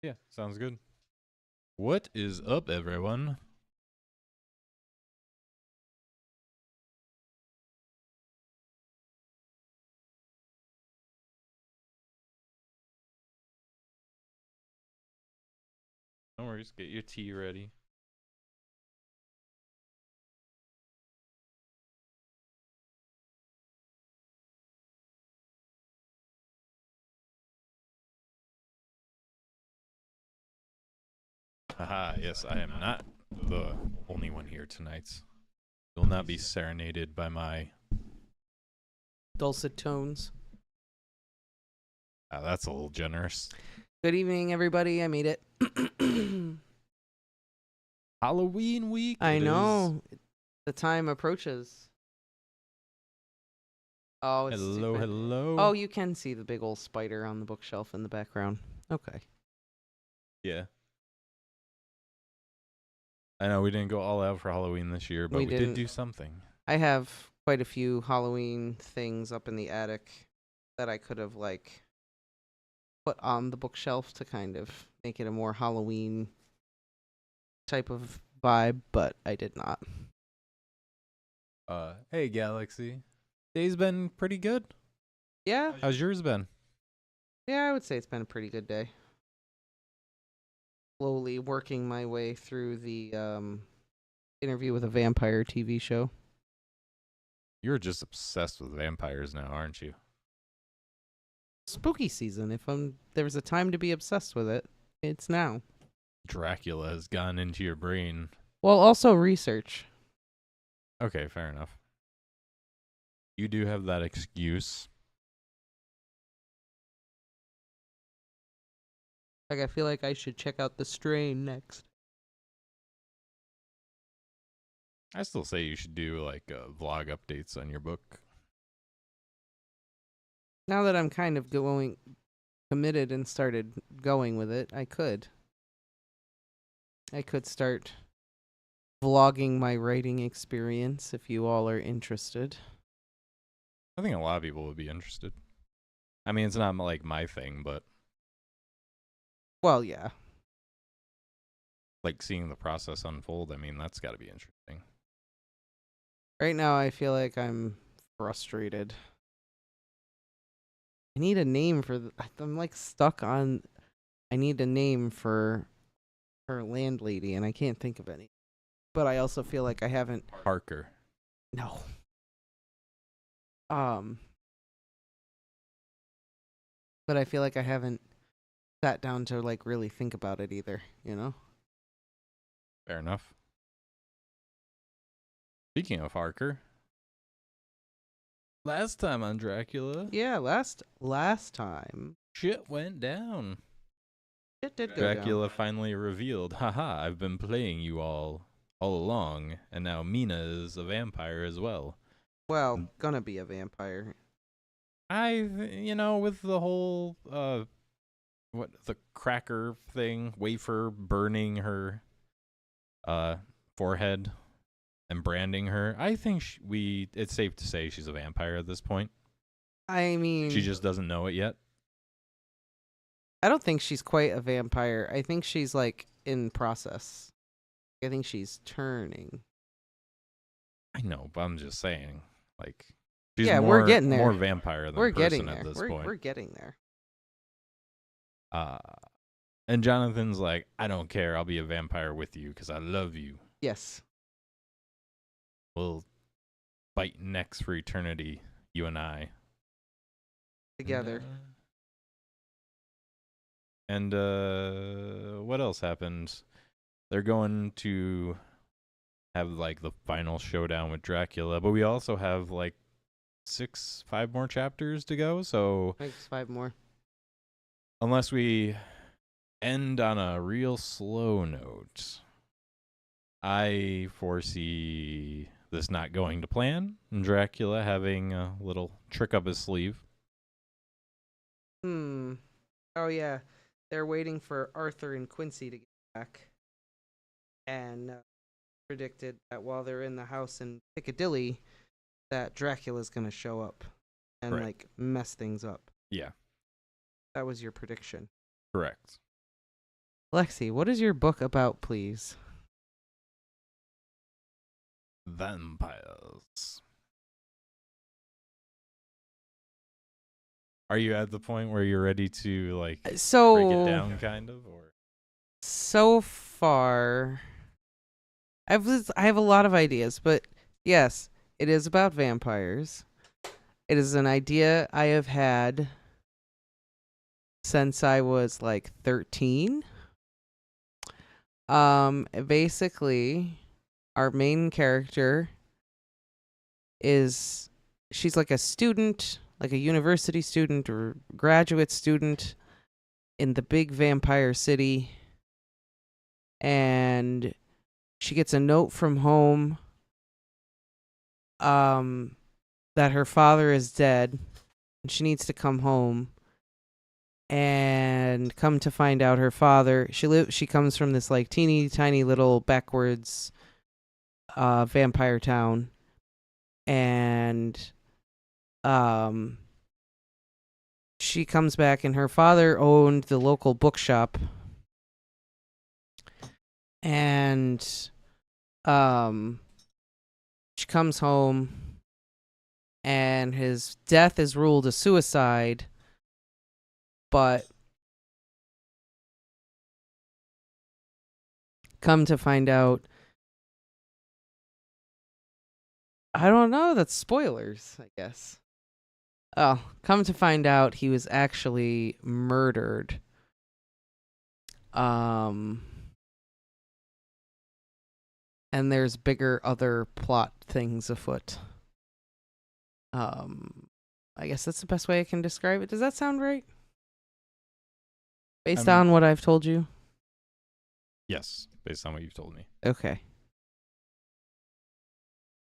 Yeah, sounds good. What is up, everyone? No worries, get your tea ready. Haha, yes, I am not the only one here tonight. Will not be serenaded by my. Dulcet tones. That's a little generous. Good evening, everybody. I made it. Halloween week. I it know. The time approaches. Oh, it's Hello, stupid. hello. Oh, you can see the big old spider on the bookshelf in the background. Okay. Yeah. I know we didn't go all out for Halloween this year, but We we did didn't. do something. I have quite a few Halloween things up in the attic that I could have, put on the bookshelf to kind of make it a more Halloween type of vibe, but I did not. Hey, Galaxy. Day's been pretty good. Yeah. How's yours been? Yeah, I would say it's been a pretty good day. Slowly working my way through the Interview with a Vampire TV show. You're just obsessed with vampires now, aren't you? Spooky season. If there was a time to be obsessed with it, it's now. Dracula has gone into your brain. Well, also research. Okay, fair enough. You do have that excuse. I feel like I should check out The Strain next. I still say you should do vlog updates on your book. Now that I'm kind of committed and started going with it, I could start vlogging my writing experience if you all are interested. I think a lot of people would be interested. I mean, it's not like my thing, but Well, yeah. like seeing the process unfold, I mean, that's got to be interesting. Right now, I feel like I'm frustrated. I need a name for. I'm stuck on. I need a name for her landlady, and I can't think of any. But I also feel like I haven't. Parker. No. But I feel like I haven't sat down to really think about it either. You know. Fair enough. Speaking of Harker, last time on Dracula, Yeah. Last time. shit went down. It did go Dracula down. finally revealed, haha, I've been playing you all along, and now Mina is a vampire as well. Well, gonna be a vampire. With the whole, the cracker thing, wafer burning her, forehead and branding her, I think it's safe to say she's a vampire at this point. I mean, She just doesn't know it yet. I don't think she's quite a vampire. I think she's in process. I think she's turning. I know, but I'm just saying, she's we're getting there. More vampire than We're person getting there. at this We're point. getting there. And Jonathan's like, I don't care. I'll be a vampire with you because I love you. Yes. We'll bite necks for eternity, you and I. Together. And what else happened? They're going to have the final showdown with Dracula, but we also have 5 more chapters to go. So Thanks, 5 more. Unless we end on a real slow note, I foresee this not going to plan, and Dracula having a little trick up his sleeve. Oh, yeah. They're waiting for Arthur and Quincy to get back. And predicted that while they're in the house in Piccadilly, that Dracula's going to show up and, mess things up. Yeah. That was your prediction. Correct. Lexi, what is your book about, please? Vampires. Are you at the point where you're ready to like break it down, kind of, or? So far, I have a lot of ideas, but yes, it is about vampires. It is an idea I have had since I was like 13. Basically, our main character she's like a student, like a university student or graduate student in the big vampire city, and she gets a note from home that her father is dead and she needs to come home. And come to find out, her father, she comes from this like teeny tiny little backwards vampire town, and she comes back and her father owned the local bookshop, and she comes home and his death is ruled a suicide, but come to find out, I don't know, that's spoilers, I guess. Oh, come to find out he was actually murdered. And there's bigger other plot things afoot. I guess that's the best way I can describe it. Does that sound right? Based on what I've told you? Yes, based on what you've told me. Okay.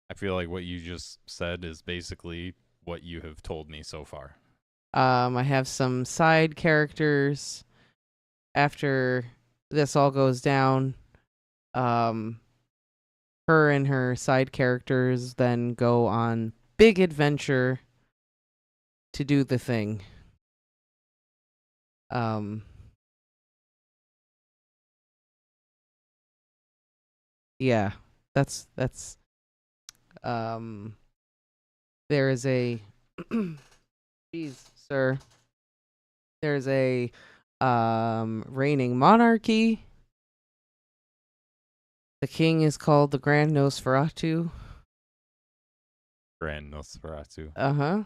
I feel like what you just said is basically what you have told me so far. I have some side characters. After this all goes down, her and her side characters then go on big adventure to do the thing. Yeah, that's there is a jeez, sir. There's a reigning monarchy. The king is called the Grand Nosferatu. Grand Nosferatu. Uh-huh.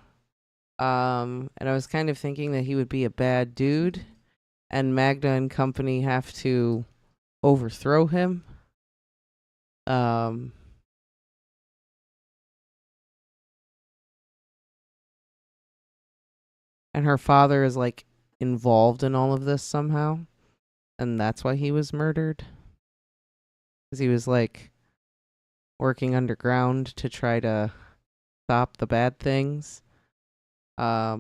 And I was kind of thinking that he would be a bad dude, and Magda and company have to overthrow him. And her father is like involved in all of this somehow, and that's why he was murdered. Because he was like working underground to try to stop the bad things. Yeah,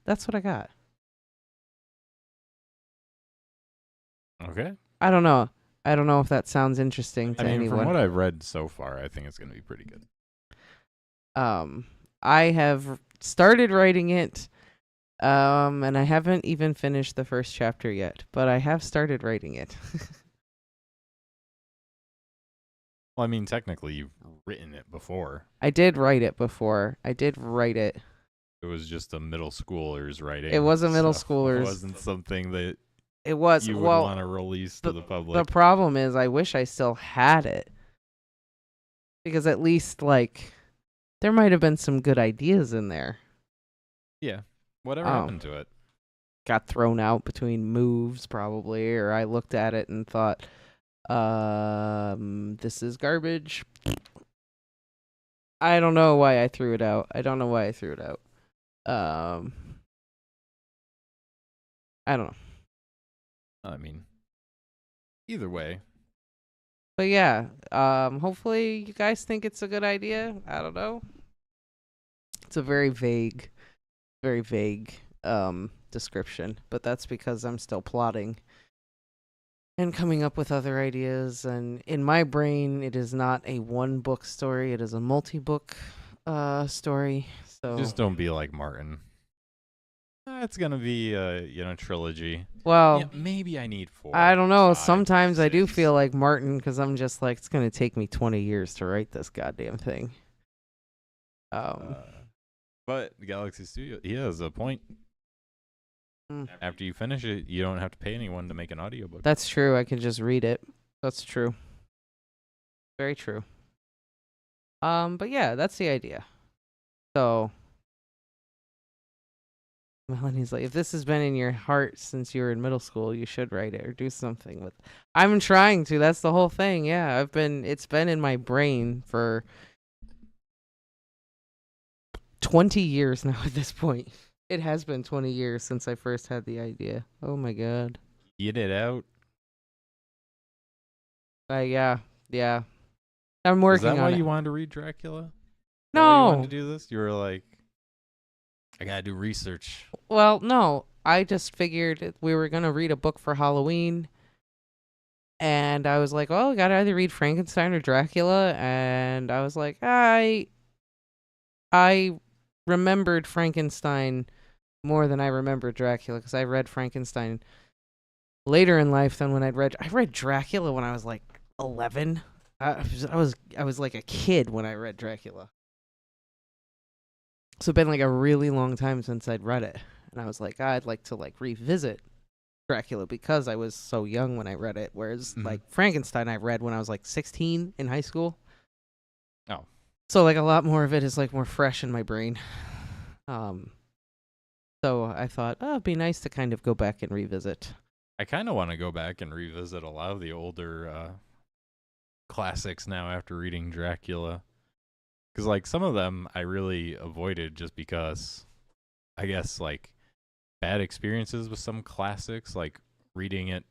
that's what I got. Okay. I don't know if that sounds interesting to anyone. From what I've read so far, I think it's going to be pretty good. I have started writing it, and I haven't even finished the first chapter yet, but I have started writing it. Well, I mean, technically, you've written it before. I did write it before. I did write it. It was just a middle schooler's writing. It was a middle schooler's. It wasn't something that it was you would want to release to the public. The problem is, I wish I still had it, because at least like there might have been some good ideas in there. Yeah. Whatever happened to it? Got thrown out between moves, probably, or I looked at it and thought, this is garbage. I don't know why I threw it out. I don't know. I mean, either way. But yeah, hopefully you guys think it's a good idea. I don't know. It's a very vague description, but that's because I'm still plotting and coming up with other ideas. And in my brain, it is not a one book story; it is a multi-book story. So just don't be like Martin. It's gonna be a trilogy. Yeah, Well, maybe I need I 4, don't know. 5, Sometimes I do 6. feel like Martin because I'm just like, it's going to take me 20 years to write this goddamn thing. Um, Uh, but Galaxy Studio, he has a point. mm, After you finish it, you don't have to pay anyone to make an audiobook. that's true. I can just read it. That's true. Very true. But yeah, that's the idea. So Melanie's like, if this has been in your heart since you were in middle school, you should write it or do something with. I'm trying to. That's the whole thing. Yeah, it's been in my brain for 20 years now at this point. It has been 20 years since I first had the idea. Oh my god. Get it out. Yeah. I'm Is working that why on it. you wanted to read Dracula? Is that why you wanted No. to do this? You were like, I gotta do research. Well, no. I just figured we were going to read a book for Halloween. And I was like, well, we got to either read Frankenstein or Dracula. And I was like, I remembered Frankenstein more than I remembered Dracula because I read Frankenstein later in life than when I read Dracula when I was like 11. I was like a kid when I read Dracula. So it's been like a really long time since I'd read it. And I was like, I'd like to like revisit Dracula because I was so young when I read it. Whereas like Frankenstein I read when I was like 16 in high school. Oh. So like a lot more of it is like more fresh in my brain. So I thought, oh, it'd be nice to kind of go back and revisit. I kind of want to go back and revisit a lot of the older classics now after reading Dracula. Because, like, some of them I really avoided just because, I guess, like, bad experiences with some classics, like reading it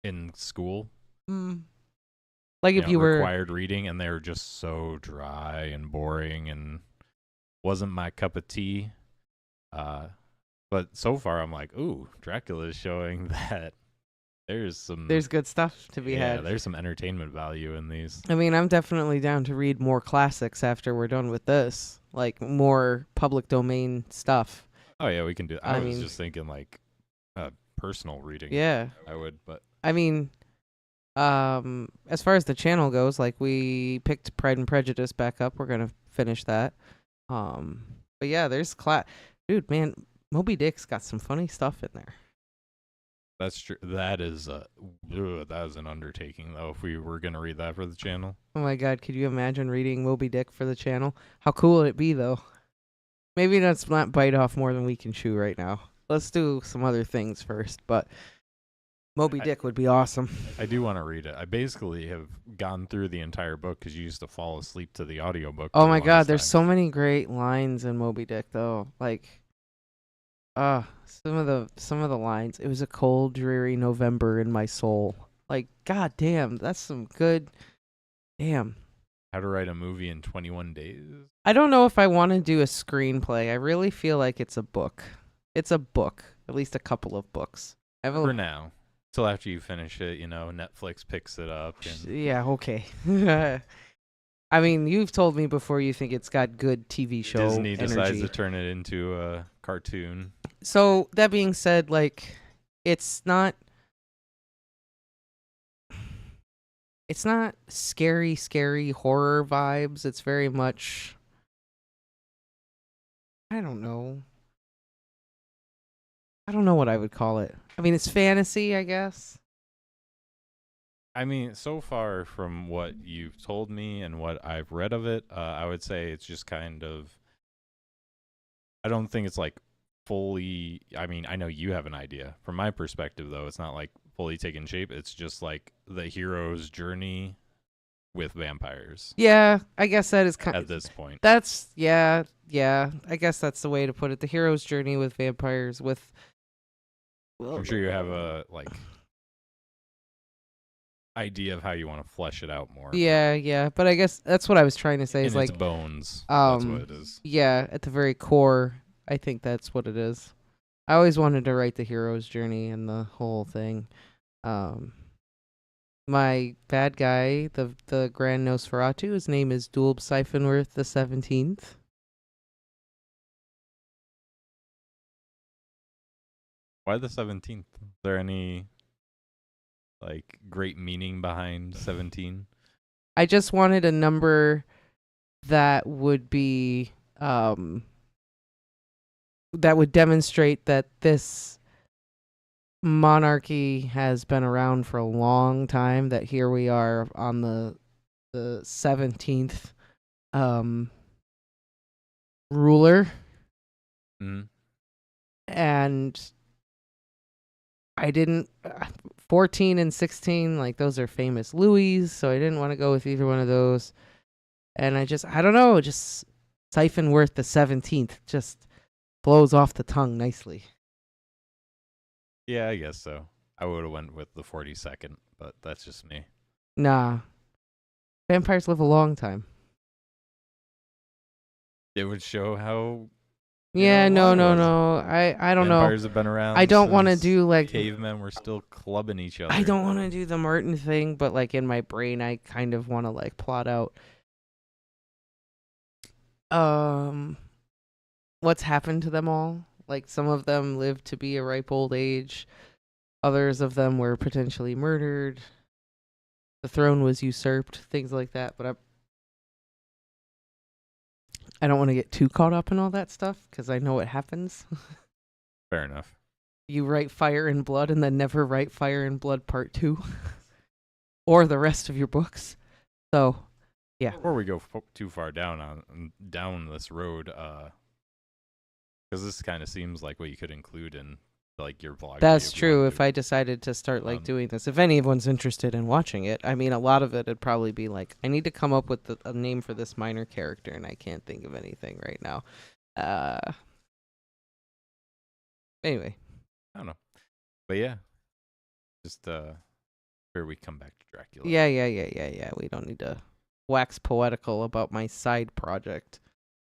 in school. Like if you were required reading, and they were just so dry and boring and wasn't my cup of tea. But so far, I'm like, ooh, Dracula is showing that there's good stuff to be had. Yeah, there's some entertainment value in these. I mean, I'm definitely down to read more classics after we're done with this, like more public domain stuff. Oh yeah, we can do. I was mean, just thinking like personal reading. Yeah. I would, but I mean, as far as the channel goes, like we picked Pride and Prejudice back up. We're gonna finish that. But yeah, there's dude, man, Moby Dick's got some funny stuff in there. that's true. That is an undertaking though. If we were gonna read that for the channel. Oh my god, could you imagine reading Moby Dick for the channel? How cool would it be though? Maybe let's not bite off more than we can chew right now. Let's do some other things first, but Moby Dick would be awesome. I do want to read it. I basically have gone through the entire book because you used to fall asleep to the audiobook. Oh my god, there's so many great lines in Moby Dick though. Like some of the lines. It was a cold, dreary November in my soul. Like, god damn, that's some good damn. How to write a movie in 21 days. I don't know if I want to do a screenplay. I really feel like it's a book. It's a book. At least a couple of books. For now. Till after you finish it, Netflix picks it up. Yeah, okay. I mean, you've told me before you think it's got good TV show Disney decides energy. to turn it into a cartoon. So, that being said, like, it's not scary horror vibes. It's very much, I don't know what I would call it. I mean, it's fantasy, I guess. I mean, so far from what you've told me and what I've read of it, I would say it's just kind of, I don't think it's like fully, I mean, I know you have an idea. From my perspective, though, it's not like fully taken shape. It's just like the hero's journey with vampires. Yeah, I guess that is kind at this point. That's, yeah. I guess that's the way to put it. The hero's journey with vampires with... I'm sure you have a, like, idea of how you want to flesh it out more. Yeah, but I guess that's what I was trying to say. Is like its bones. That's what it is. Yeah, at the very core, I think that's what it is. I always wanted to write the hero's journey and the whole thing. My bad guy, the Grand Nosferatu, his name is Dulb Siphonworth the 17th. Why the 17th? Is there any like great meaning behind 17? I just wanted a number that would be that would demonstrate that this monarchy has been around for a long time, that here we are on the 17th ruler. Mm. And I didn't 14 and 16, like those are famous Louis, so I didn't want to go with either one of those. And I don't know, just Siphon Worth the 17th just blows off the tongue nicely. Yeah, I guess so. I would have went with the 42nd, but that's just me. Nah. Vampires live a long time. It would show how Yeah, no. I don't know. vampires have been around. I don't want to since do like cavemen were still clubbing each other. I don't want to do the Martin thing, but like in my brain I kind of want to like plot out what's happened to them all. Like some of them lived to be a ripe old age. Others of them were potentially murdered. The throne was usurped, things like that, but I don't want to get too caught up in all that stuff because I know what happens. Fair enough. You write Fire and Blood and then never write Fire and Blood Part 2 or the rest of your books. So, yeah. Before we go too far down this road, because this kind of seems like what you could include in like your vlog. That's true. If I decided to start like doing this, if anyone's interested in watching it, I mean, a lot of it would probably be like, I need to come up with a name for this minor character, and I can't think of anything right now. Anyway, I don't know, but yeah, just here we come back to Dracula. Yeah. We don't need to wax poetical about my side project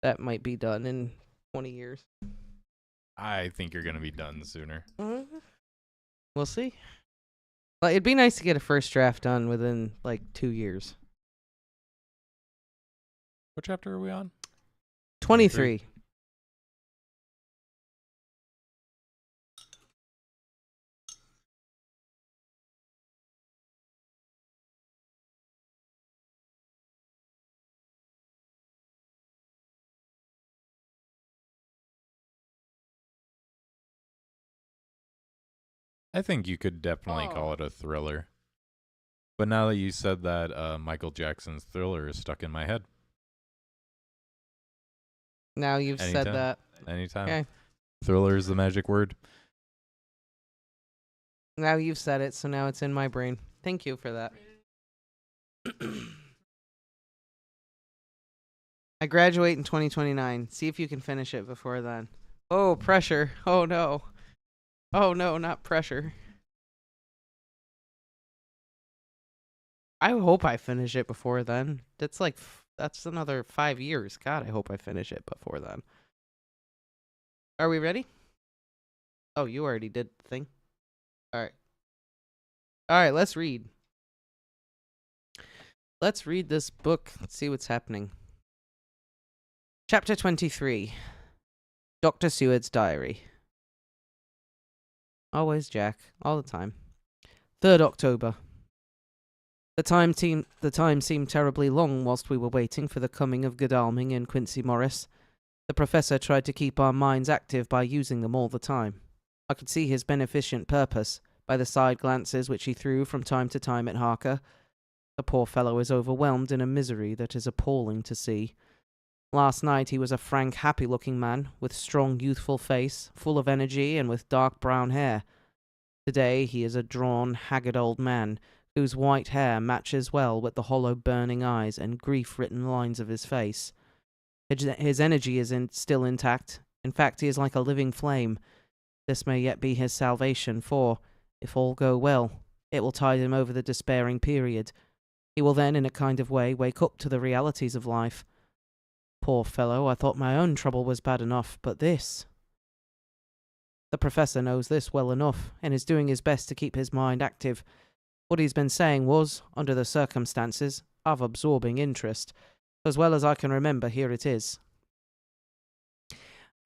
that might be done in 20 years. I think you're gonna be done sooner. We'll see. Well, it'd be nice to get a first draft done within like 2 years. What chapter are we on? 23. I think you could definitely call it a thriller. But now that you said that, Michael Jackson's Thriller is stuck in my head. Now you've said that. Anytime. Okay. Thriller is the magic word. Now you've said it, so now it's in my brain. Thank you for that. I graduate in 2029. See if you can finish it before then. Oh, pressure. Oh, no. Oh, no, not pressure. I hope I finish it before then. That's another 5 years. God, I hope I finish it before then. Are we ready? Oh, you already did the thing. All right, let's read. Let's read this book. Let's see what's happening. Chapter 23. Dr. Seward's Diary. Always Jack. All the time. 3rd October. The time seemed terribly long whilst we were waiting for the coming of Godalming and Quincy Morris. The professor tried to keep our minds active by using them all the time. I could see his beneficent purpose by the side glances which he threw from time to time at Harker. The poor fellow is overwhelmed in a misery that is appalling to see. Last night he was a frank, happy-looking man, with strong, youthful face, full of energy, and with dark brown hair. Today he is a drawn, haggard old man, whose white hair matches well with the hollow, burning eyes and grief-written lines of his face. His energy is still intact. In fact, he is like a living flame. This may yet be his salvation, for, if all go well, it will tide him over the despairing period. He will then, in a kind of way, wake up to the realities of life. Poor fellow, I thought my own trouble was bad enough, but this... The professor knows this well enough, and is doing his best to keep his mind active. What he's been saying was, under the circumstances, of absorbing interest. As well as I can remember, here it is.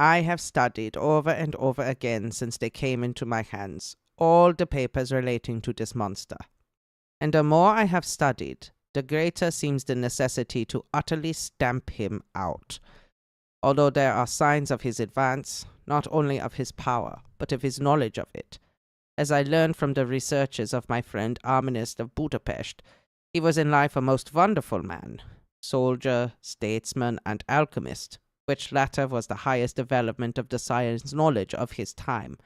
I have studied over and over again since they came into my hands all the papers relating to this monster. And the more I have studied, the greater seems the necessity to utterly stamp him out. Although there are signs of his advance, not only of his power, but of his knowledge of it. As I learned from the researches of my friend Arminist of Budapest, he was in life a most wonderful man, soldier, statesman, and alchemist, which latter was the highest development of the science knowledge of his time.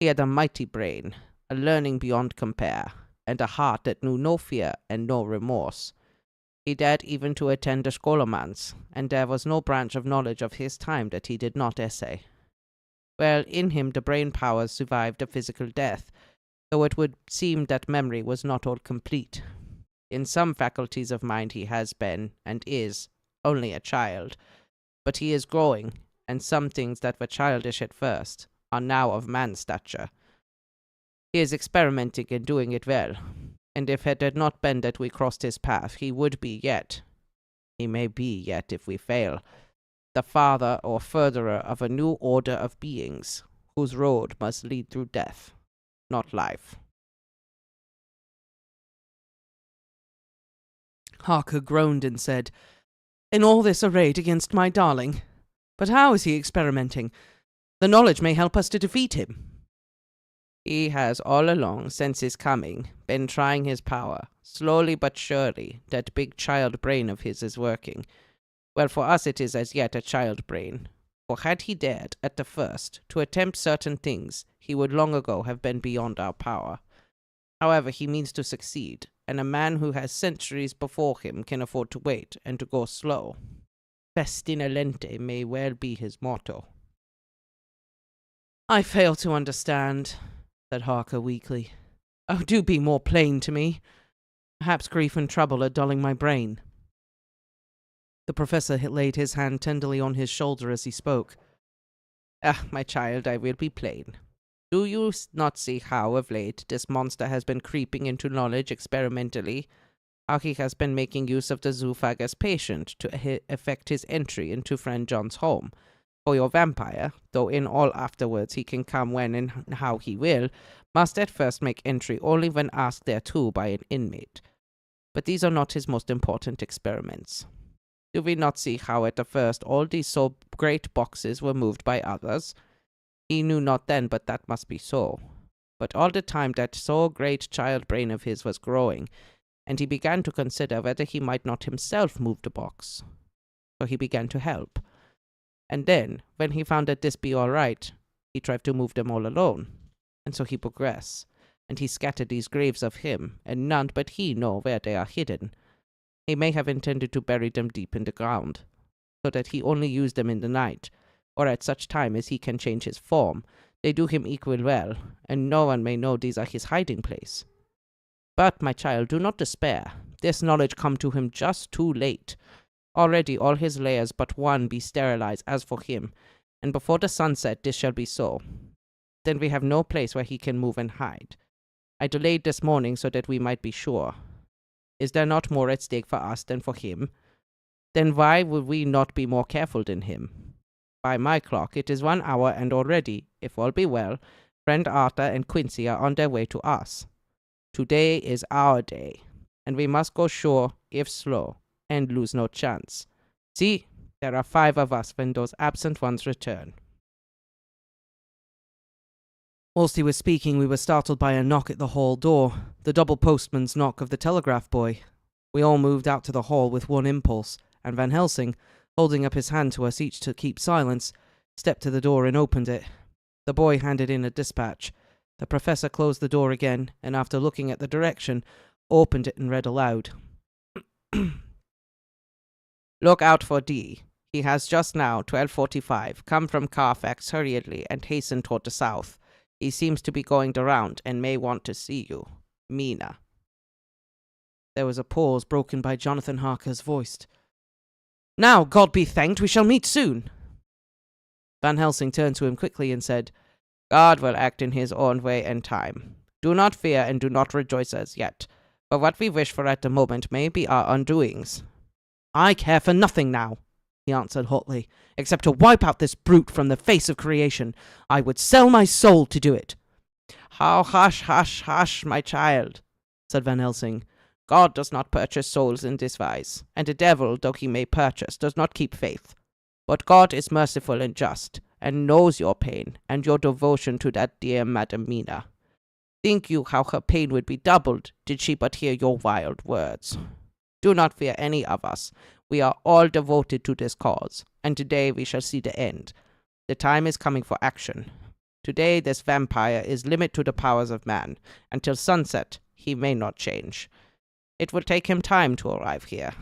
He had a mighty brain, a learning beyond compare, and a heart that knew no fear and no remorse. He dared even to attend the scholomance, and there was no branch of knowledge of his time that he did not essay. Well, in him the brain powers survived a physical death, though it would seem that memory was not all complete. In some faculties of mind he has been, and is, only a child, but he is growing, and some things that were childish at first are now of man's stature. He is experimenting and doing it well, and if it had not been that we crossed his path, he would be yet, he may be yet if we fail, the father or furtherer of a new order of beings, whose road must lead through death, not life. Harker groaned and said, "In all this arrayed against my darling? But how is he experimenting? The knowledge may help us to defeat him." "He has all along, since his coming, been trying his power. Slowly but surely, that big child brain of his is working. Well, for us it is as yet a child brain. For had he dared, at the first, to attempt certain things, he would long ago have been beyond our power. However, he means to succeed, and a man who has centuries before him can afford to wait and to go slow. Festina lente may well be his motto." "I fail to understand," said Harker weakly. "Oh, do be more plain to me. Perhaps grief and trouble are dulling my brain." The professor had laid his hand tenderly on his shoulder as he spoke. "Ah, my child, I will be plain. Do you not see how, of late, this monster has been creeping into knowledge experimentally? How he has been making use of the zoophagous patient to effect his entry into friend John's home? For your vampire, though in all afterwards he can come when and how he will, must at first make entry only when asked thereto by an inmate. But these are not his most important experiments. Do we not see how at the first all these so great boxes were moved by others? He knew not then but that must be so. But all the time that so great child brain of his was growing, and he began to consider whether he might not himself move the box. So he began to help. And then, when he found that this be all right, he tried to move them all alone. And so he progressed, and he scattered these graves of him, and none but he know where they are hidden. He may have intended to bury them deep in the ground, so that he only use them in the night, or at such time as he can change his form. They do him equal well, and no one may know these are his hiding place. But, my child, do not despair. This knowledge come to him just too late. Already all his layers but one be sterilized as for him, and before the sunset this shall be so. Then we have no place where he can move and hide. I delayed this morning so that we might be sure. Is there not more at stake for us than for him? Then why would we not be more careful than him? By my clock it is 1 hour, and already, if all be well, friend Arthur and Quincy are on their way to us. Today is our day, and we must go sure, if slow, and lose no chance. See, there are 5 of us when those absent ones return." Whilst he was speaking, we were startled by a knock at the hall door, the double postman's knock of the telegraph boy. We all moved out to the hall with one impulse, and Van Helsing, holding up his hand to us each to keep silence, stepped to the door and opened it. The boy handed in a dispatch. The professor closed the door again, and after looking at the direction, opened it and read aloud. "Look out for D. He has just now, 12:45, come from Carfax hurriedly and hastened toward the south. He seems to be going the round and may want to see you. Mina." There was a pause broken by Jonathan Harker's voice. "Now, God be thanked, we shall meet soon." Van Helsing turned to him quickly and said, "God will act in his own way and time. Do not fear and do not rejoice as yet, for what we wish for at the moment may be our undoings." "I care for nothing now," he answered hotly. "Except to wipe out this brute from the face of creation. I would sell my soul to do it." "How, hush, hush, hush, my child," said Van Helsing. "God does not purchase souls in this wise, and the devil, though he may purchase, does not keep faith. But God is merciful and just, and knows your pain, and your devotion to that dear Madam Mina. Think you how her pain would be doubled, did she but hear your wild words? Do not fear any of us. We are all devoted to this cause, and today we shall see the end. The time is coming for action. Today this vampire is limit to the powers of man. Until sunset, he may not change. It will take him time to arrive here.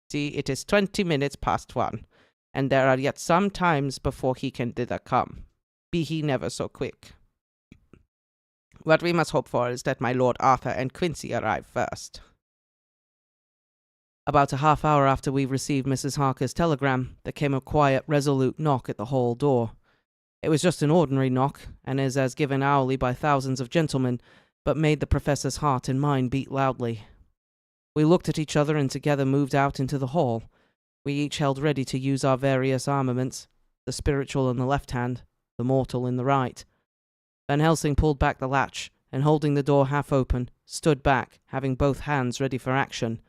See, it is 20 minutes past 1, and there are yet some times before he can thither come, be he never so quick. What we must hope for is that my Lord Arthur and Quincy arrive first." About a half hour after we received Mrs. Harker's telegram, there came a quiet, resolute knock at the hall door. It was just an ordinary knock, and is as given hourly by thousands of gentlemen, but made the Professor's heart and mine beat loudly. We looked at each other and together moved out into the hall. We each held ready to use our various armaments, the spiritual in the left hand, the mortal in the right. Van Helsing pulled back the latch, and holding the door half open, stood back, having both hands ready for action.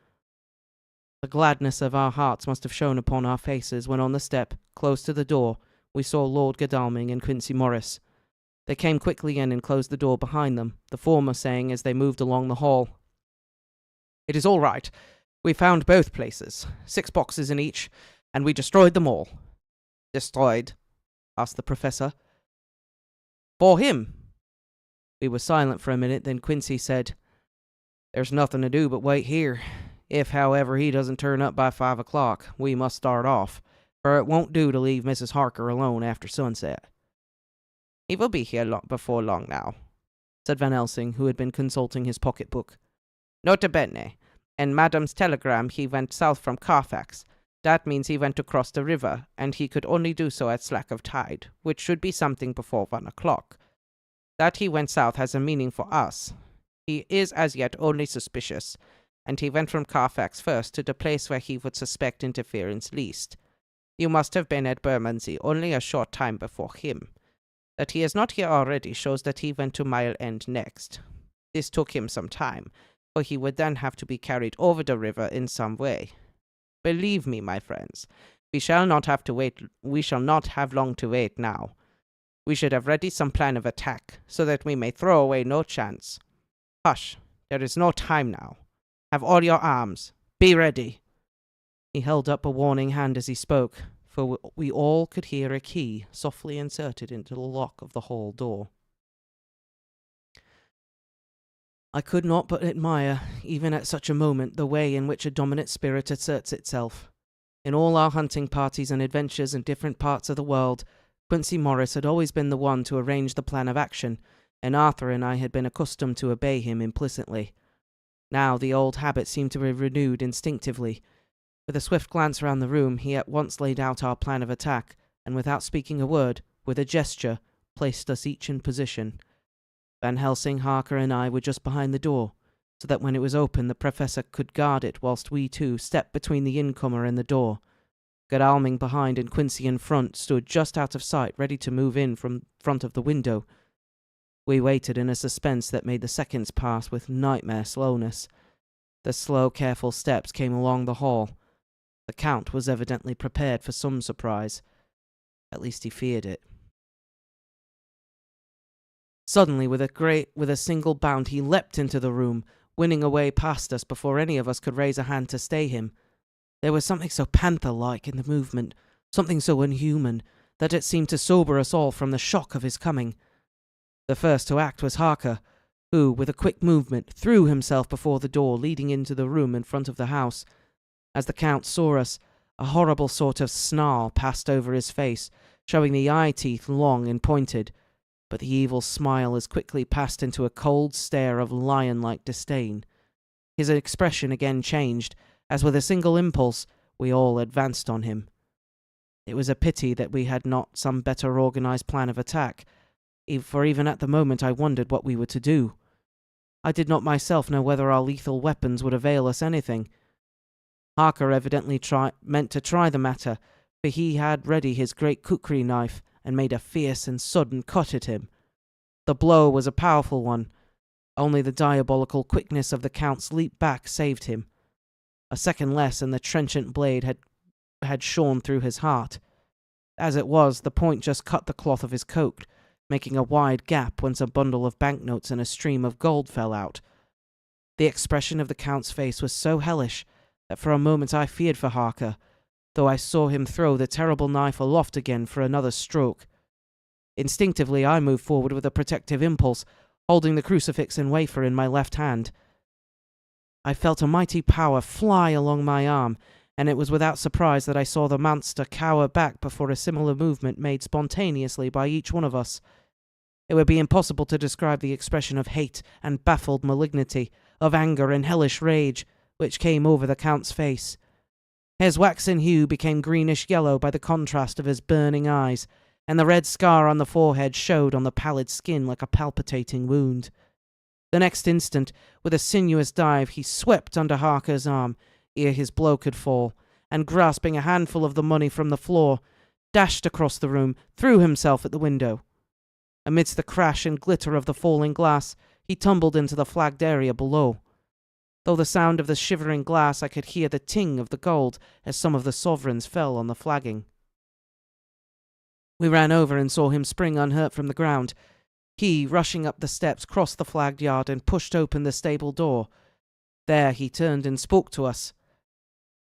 The gladness of our hearts must have shone upon our faces when on the step, close to the door, we saw Lord Godalming and Quincy Morris. They came quickly in and closed the door behind them, the former saying as they moved along the hall, "It is all right. We found both places, 6 boxes in each, and we destroyed them all." "Destroyed?" asked the Professor. "For him." We were silent for a minute, then Quincy said, "There's nothing to do but wait here. If, however, he doesn't turn up by 5 o'clock, we must start off, for it won't do to leave Mrs. Harker alone after sunset." "He will be here before long now," said Van Helsing, who had been consulting his pocket-book. "Nota bene. In Madam's telegram he went south from Carfax. That means he went across the river, and he could only do so at slack of tide, which should be something before 1 o'clock. That he went south has a meaning for us. He is as yet only suspicious, and he went from Carfax first to the place where he would suspect interference least. You must have been at Bermondsey only a short time before him. That he is not here already shows that he went to Mile End next. This took him some time, for he would then have to be carried over the river in some way. Believe me, my friends, we shall not have long to wait now. We should have ready some plan of attack, so that we may throw away no chance. Hush, there is no time now. Have all your arms. Be ready." He held up a warning hand as he spoke, for we all could hear a key softly inserted into the lock of the hall door. I could not but admire, even at such a moment, the way in which a dominant spirit asserts itself. In all our hunting parties and adventures in different parts of the world, Quincy Morris had always been the one to arrange the plan of action, and Arthur and I had been accustomed to obey him implicitly. Now the old habit seemed to be renewed instinctively. With a swift glance round the room, he at once laid out our plan of attack, and without speaking a word, with a gesture, placed us each in position. Van Helsing, Harker, and I were just behind the door, so that when it was open the Professor could guard it whilst we two stepped between the incomer and the door. Godalming behind and Quincy in front stood just out of sight, ready to move in from front of the window. We waited in a suspense that made the seconds pass with nightmare slowness. The slow, careful steps came along the hall. The Count was evidently prepared for some surprise. At least he feared it. Suddenly, with a single bound, he leapt into the room, winning away past us before any of us could raise a hand to stay him. There was something so panther-like in the movement, something so unhuman, that it seemed to sober us all from the shock of his coming. The first to act was Harker, who, with a quick movement, threw himself before the door leading into the room in front of the house. As the Count saw us, a horrible sort of snarl passed over his face, showing the eye-teeth long and pointed, but the evil smile as quickly passed into a cold stare of lion-like disdain. His expression again changed, as with a single impulse we all advanced on him. It was a pity that we had not some better organized plan of attack, for even at the moment I wondered what we were to do. I did not myself know whether our lethal weapons would avail us anything. Harker evidently meant to try the matter, for he had ready his great kukri knife and made a fierce and sudden cut at him. The blow was a powerful one. Only the diabolical quickness of the Count's leap back saved him. A second less, and the trenchant blade had shorn through his heart. As it was, the point just cut the cloth of his coat, making a wide gap whence a bundle of banknotes and a stream of gold fell out. The expression of the Count's face was so hellish that for a moment I feared for Harker, though I saw him throw the terrible knife aloft again for another stroke. Instinctively I moved forward with a protective impulse, holding the crucifix and wafer in my left hand. I felt a mighty power fly along my arm, and it was without surprise that I saw the monster cower back before a similar movement made spontaneously by each one of us. It would be impossible to describe the expression of hate and baffled malignity, of anger and hellish rage, which came over the Count's face. His waxen hue became greenish-yellow by the contrast of his burning eyes, and the red scar on the forehead showed on the pallid skin like a palpitating wound. The next instant, with a sinuous dive, he swept under Harker's arm, ere his blow could fall, and grasping a handful of the money from the floor, dashed across the room, threw himself at the window. Amidst the crash and glitter of the falling glass, he tumbled into the flagged area below. Though the sound of the shivering glass, I could hear the ting of the gold as some of the sovereigns fell on the flagging. We ran over and saw him spring unhurt from the ground. He, rushing up the steps, crossed the flagged yard and pushed open the stable door. There he turned and spoke to us.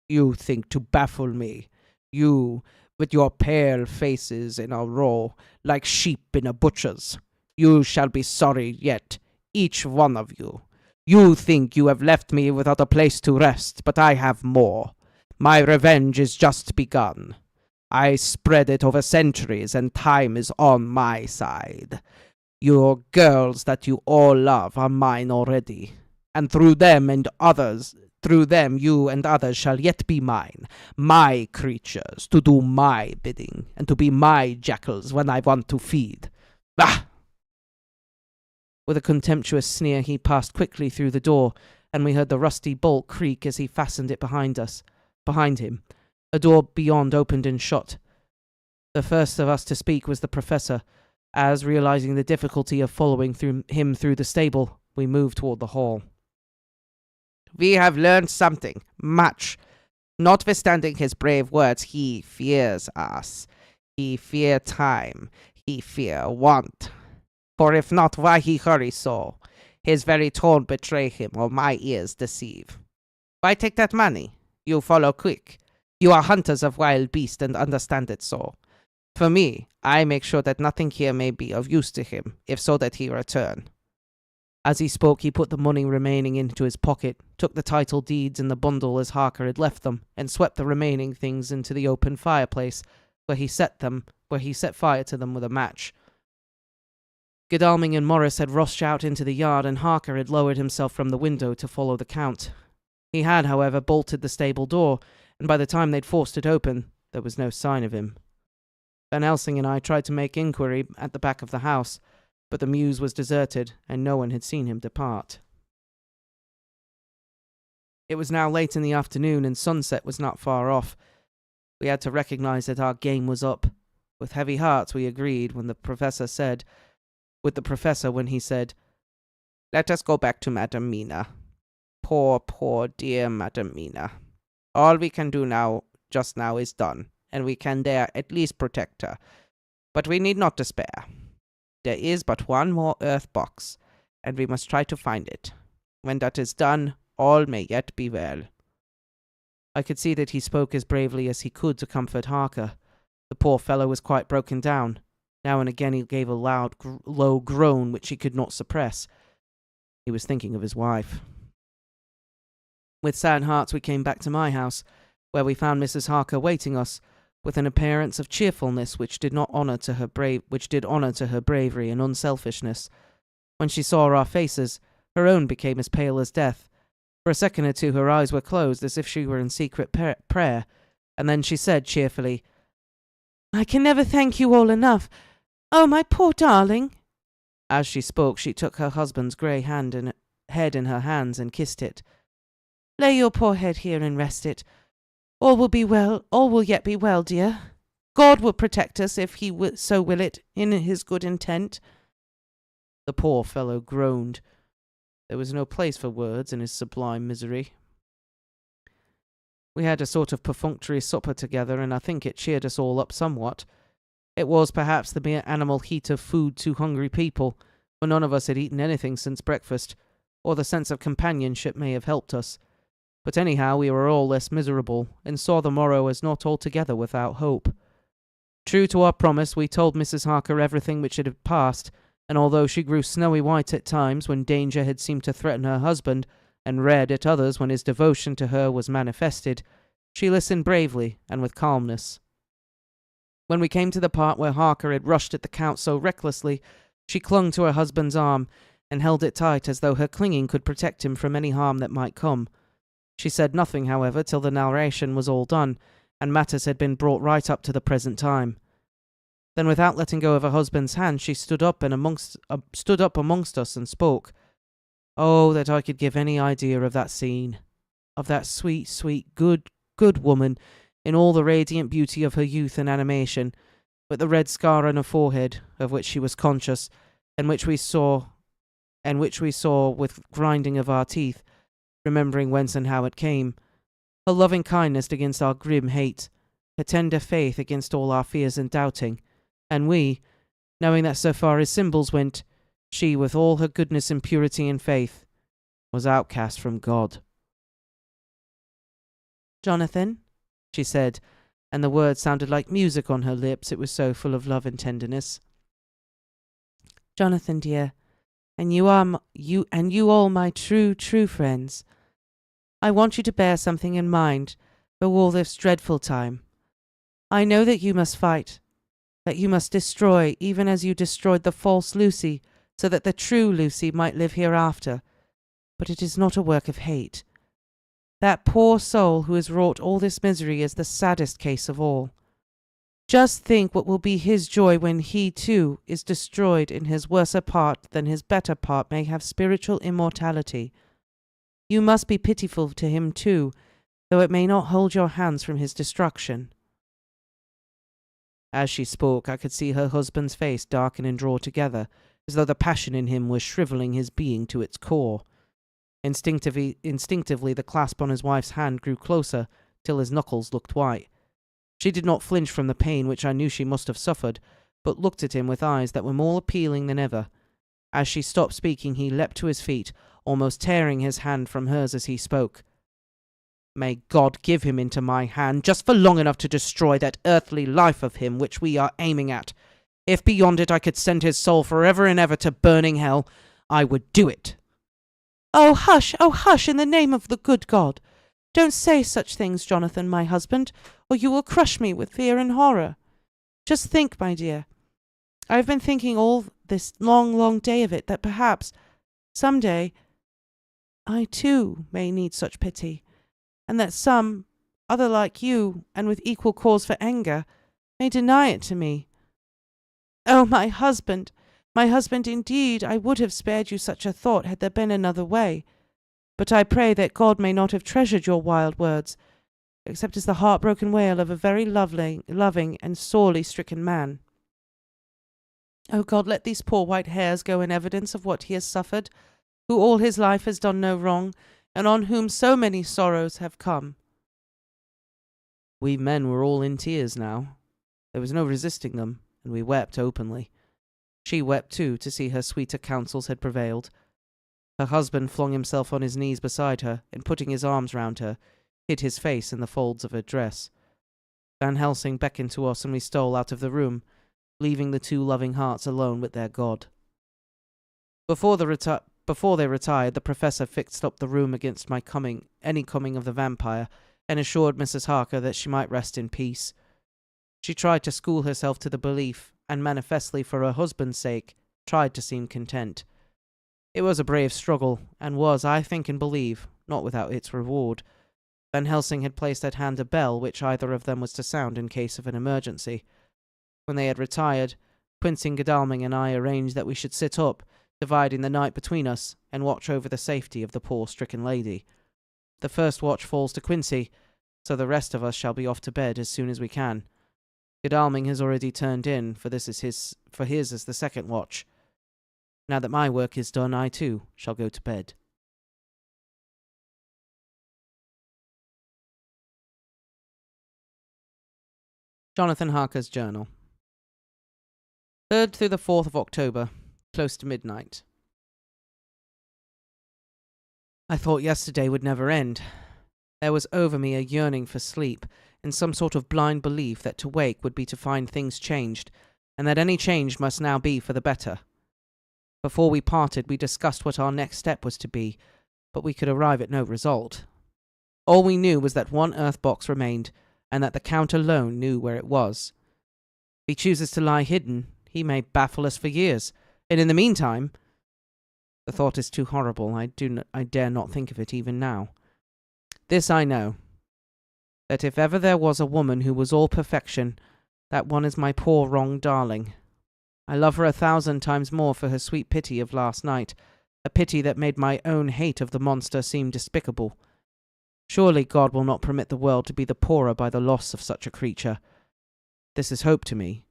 "You think to baffle me, you, with your pale faces in a row, like sheep in a butcher's. You shall be sorry yet, each one of you. You think you have left me without a place to rest, but I have more. My revenge is just begun. I spread it over centuries, and time is on my side. Your girls that you all love are mine already, and through them you and others shall yet be mine, my creatures, to do my bidding, and to be my jackals when I want to feed. Ah!" With a contemptuous sneer he passed quickly through the door, and we heard the rusty bolt creak as he fastened it behind him. A door beyond opened and shut. The first of us to speak was the Professor, as, realizing the difficulty of following him through the stable, we moved toward the hall. "We have learned something, much. Notwithstanding his brave words, he fears us. He fear time. He fear want. For if not, why he hurry so? His very tone betray him, or my ears deceive. Why take that money? You follow quick. You are hunters of wild beasts and understand it so. For me, I make sure that nothing here may be of use to him, if so that he return." As he spoke, he put the money remaining into his pocket, took the title deeds and the bundle as Harker had left them, and swept the remaining things into the open fireplace, where he set fire to them with a match. Godalming and Morris had rushed out into the yard, and Harker had lowered himself from the window to follow the Count. He had, however, bolted the stable door, and by the time they'd forced it open, there was no sign of him. Van Helsing and I tried to make inquiry at the back of the house, but the mews was deserted, and no one had seen him depart. It was now late in the afternoon, and sunset was not far off. We had to recognize that our game was up. With heavy hearts we agreed when he said, "Let us go back to Madam Mina. Poor, dear Madam Mina. All we can do just now is done, and we can there at least protect her. But we need not despair. There is but one more earth box, and we must try to find it. When that is done, all may yet be well." I could see that he spoke as bravely as he could to comfort Harker. The poor fellow was quite broken down. Now and again he gave a loud, low groan which he could not suppress. He was thinking of his wife. With sad hearts we came back to my house, where we found Mrs. Harker waiting us, with an appearance of cheerfulness which did honour to her bravery and unselfishness. When she saw our faces, her own became as pale as death. For a second or two her eyes were closed, as if she were in secret prayer, and then she said cheerfully, "I can never thank you all enough. Oh, my poor darling." As she spoke, she took her husband's grey head in her hands and kissed it. "Lay your poor head here and rest it. All will be well. All will yet be well, dear. God will protect us if he so will it, in his good intent. The poor fellow groaned. There was no place for words in his sublime misery. We had a sort of perfunctory supper together, and I think it cheered us all up somewhat. It was perhaps the mere animal heat of food to hungry people, for none of us had eaten anything since breakfast, or the sense of companionship may have helped us. But anyhow we were all less miserable, and saw the morrow as not altogether without hope. True to our promise, we told Mrs. Harker everything which had passed, and although she grew snowy white at times when danger had seemed to threaten her husband, and red at others when his devotion to her was manifested, she listened bravely and with calmness. When we came to the part where Harker had rushed at the Count so recklessly, she clung to her husband's arm, and held it tight as though her clinging could protect him from any harm that might come. She said nothing, however, till the narration was all done, and matters had been brought right up to the present time. Then, without letting go of her husband's hand, she stood up amongst us and spoke. Oh, that I could give any idea of that scene, of that sweet, sweet, good woman, in all the radiant beauty of her youth and animation, with the red scar on her forehead, of which she was conscious, and which we saw with grinding of our teeth, remembering whence and how it came, her loving kindness against our grim hate, her tender faith against all our fears and doubting, and we, knowing that so far as symbols went, she, with all her goodness and purity and faith, was outcast from God. Jonathan, she said, and the words sounded like music on her lips, it was so full of love and tenderness. Jonathan, dear, and you all my true friends. I want you to bear something in mind for all this dreadful time. I know that you must fight, that you must destroy, even as you destroyed the false Lucy, so that the true Lucy might live hereafter. But it is not a work of hate. That poor soul who has wrought all this misery is the saddest case of all. Just think what will be his joy when he, too, is destroyed in his worser part than his better part may have spiritual immortality. You must be pitiful to him, too, though it may not hold your hands from his destruction. As she spoke, I could see her husband's face darken and draw together, as though the passion in him were shrivelling his being to its core. Instinctively, the clasp on his wife's hand grew closer, till his knuckles looked white. She did not flinch from the pain which I knew she must have suffered, but looked at him with eyes that were more appealing than ever. As she stopped speaking, he leapt to his feet, almost tearing his hand from hers as he spoke. May God give him into my hand, just for long enough to destroy that earthly life of him which we are aiming at. If beyond it I could send his soul forever and ever to burning hell, I would do it. Oh, hush, in the name of the good God. Don't say such things, Jonathan, my husband, or you will crush me with fear and horror. Just think, my dear. I have been thinking all this long day of it, that perhaps, some day, I too may need such pity, and that some other like you, and with equal cause for anger, may deny it to me. Oh, my husband, indeed, I would have spared you such a thought had there been another way. But I pray that God may not have treasured your wild words, except as the heartbroken wail of a very loving and sorely stricken man. Oh God, let these poor white hairs go in evidence of what he has suffered, who all his life has done no wrong, and on whom so many sorrows have come. We men were all in tears now. There was no resisting them, and we wept openly. She wept too, to see her sweeter counsels had prevailed. Her husband flung himself on his knees beside her, and putting his arms round her, hid his face in the folds of her dress. Van Helsing beckoned to us, and we stole out of the room, leaving the two loving hearts alone with their God. Before they retired, the professor fixed up the room against any coming of the vampire, and assured Mrs. Harker that she might rest in peace. She tried to school herself to the belief, and manifestly for her husband's sake, tried to seem content. It was a brave struggle, and was, I think and believe, not without its reward. Van Helsing had placed at hand a bell which either of them was to sound in case of an emergency. When they had retired, Quincy Godalming and I arranged that we should sit up, dividing the night between us, and watch over the safety of the poor stricken lady. The first watch falls to Quincy, so the rest of us shall be off to bed as soon as we can. Godalming has already turned in, for his is the second watch. Now that my work is done, I too shall go to bed. Jonathan Harker's Journal. 3rd through the 4th of October, close to midnight. I thought yesterday would never end. There was over me a yearning for sleep, and some sort of blind belief that to wake would be to find things changed, and that any change must now be for the better. Before we parted, we discussed what our next step was to be, but we could arrive at no result. All we knew was that one earth box remained, and that the Count alone knew where it was. If he chooses to lie hidden, he may baffle us for years, and in the meantime... The thought is too horrible. I dare not think of it even now. This I know, that if ever there was a woman who was all perfection, that one is my poor wronged darling. I love her 1,000 times more for her sweet pity of last night, a pity that made my own hate of the monster seem despicable. Surely God will not permit the world to be the poorer by the loss of such a creature. This is hope to me.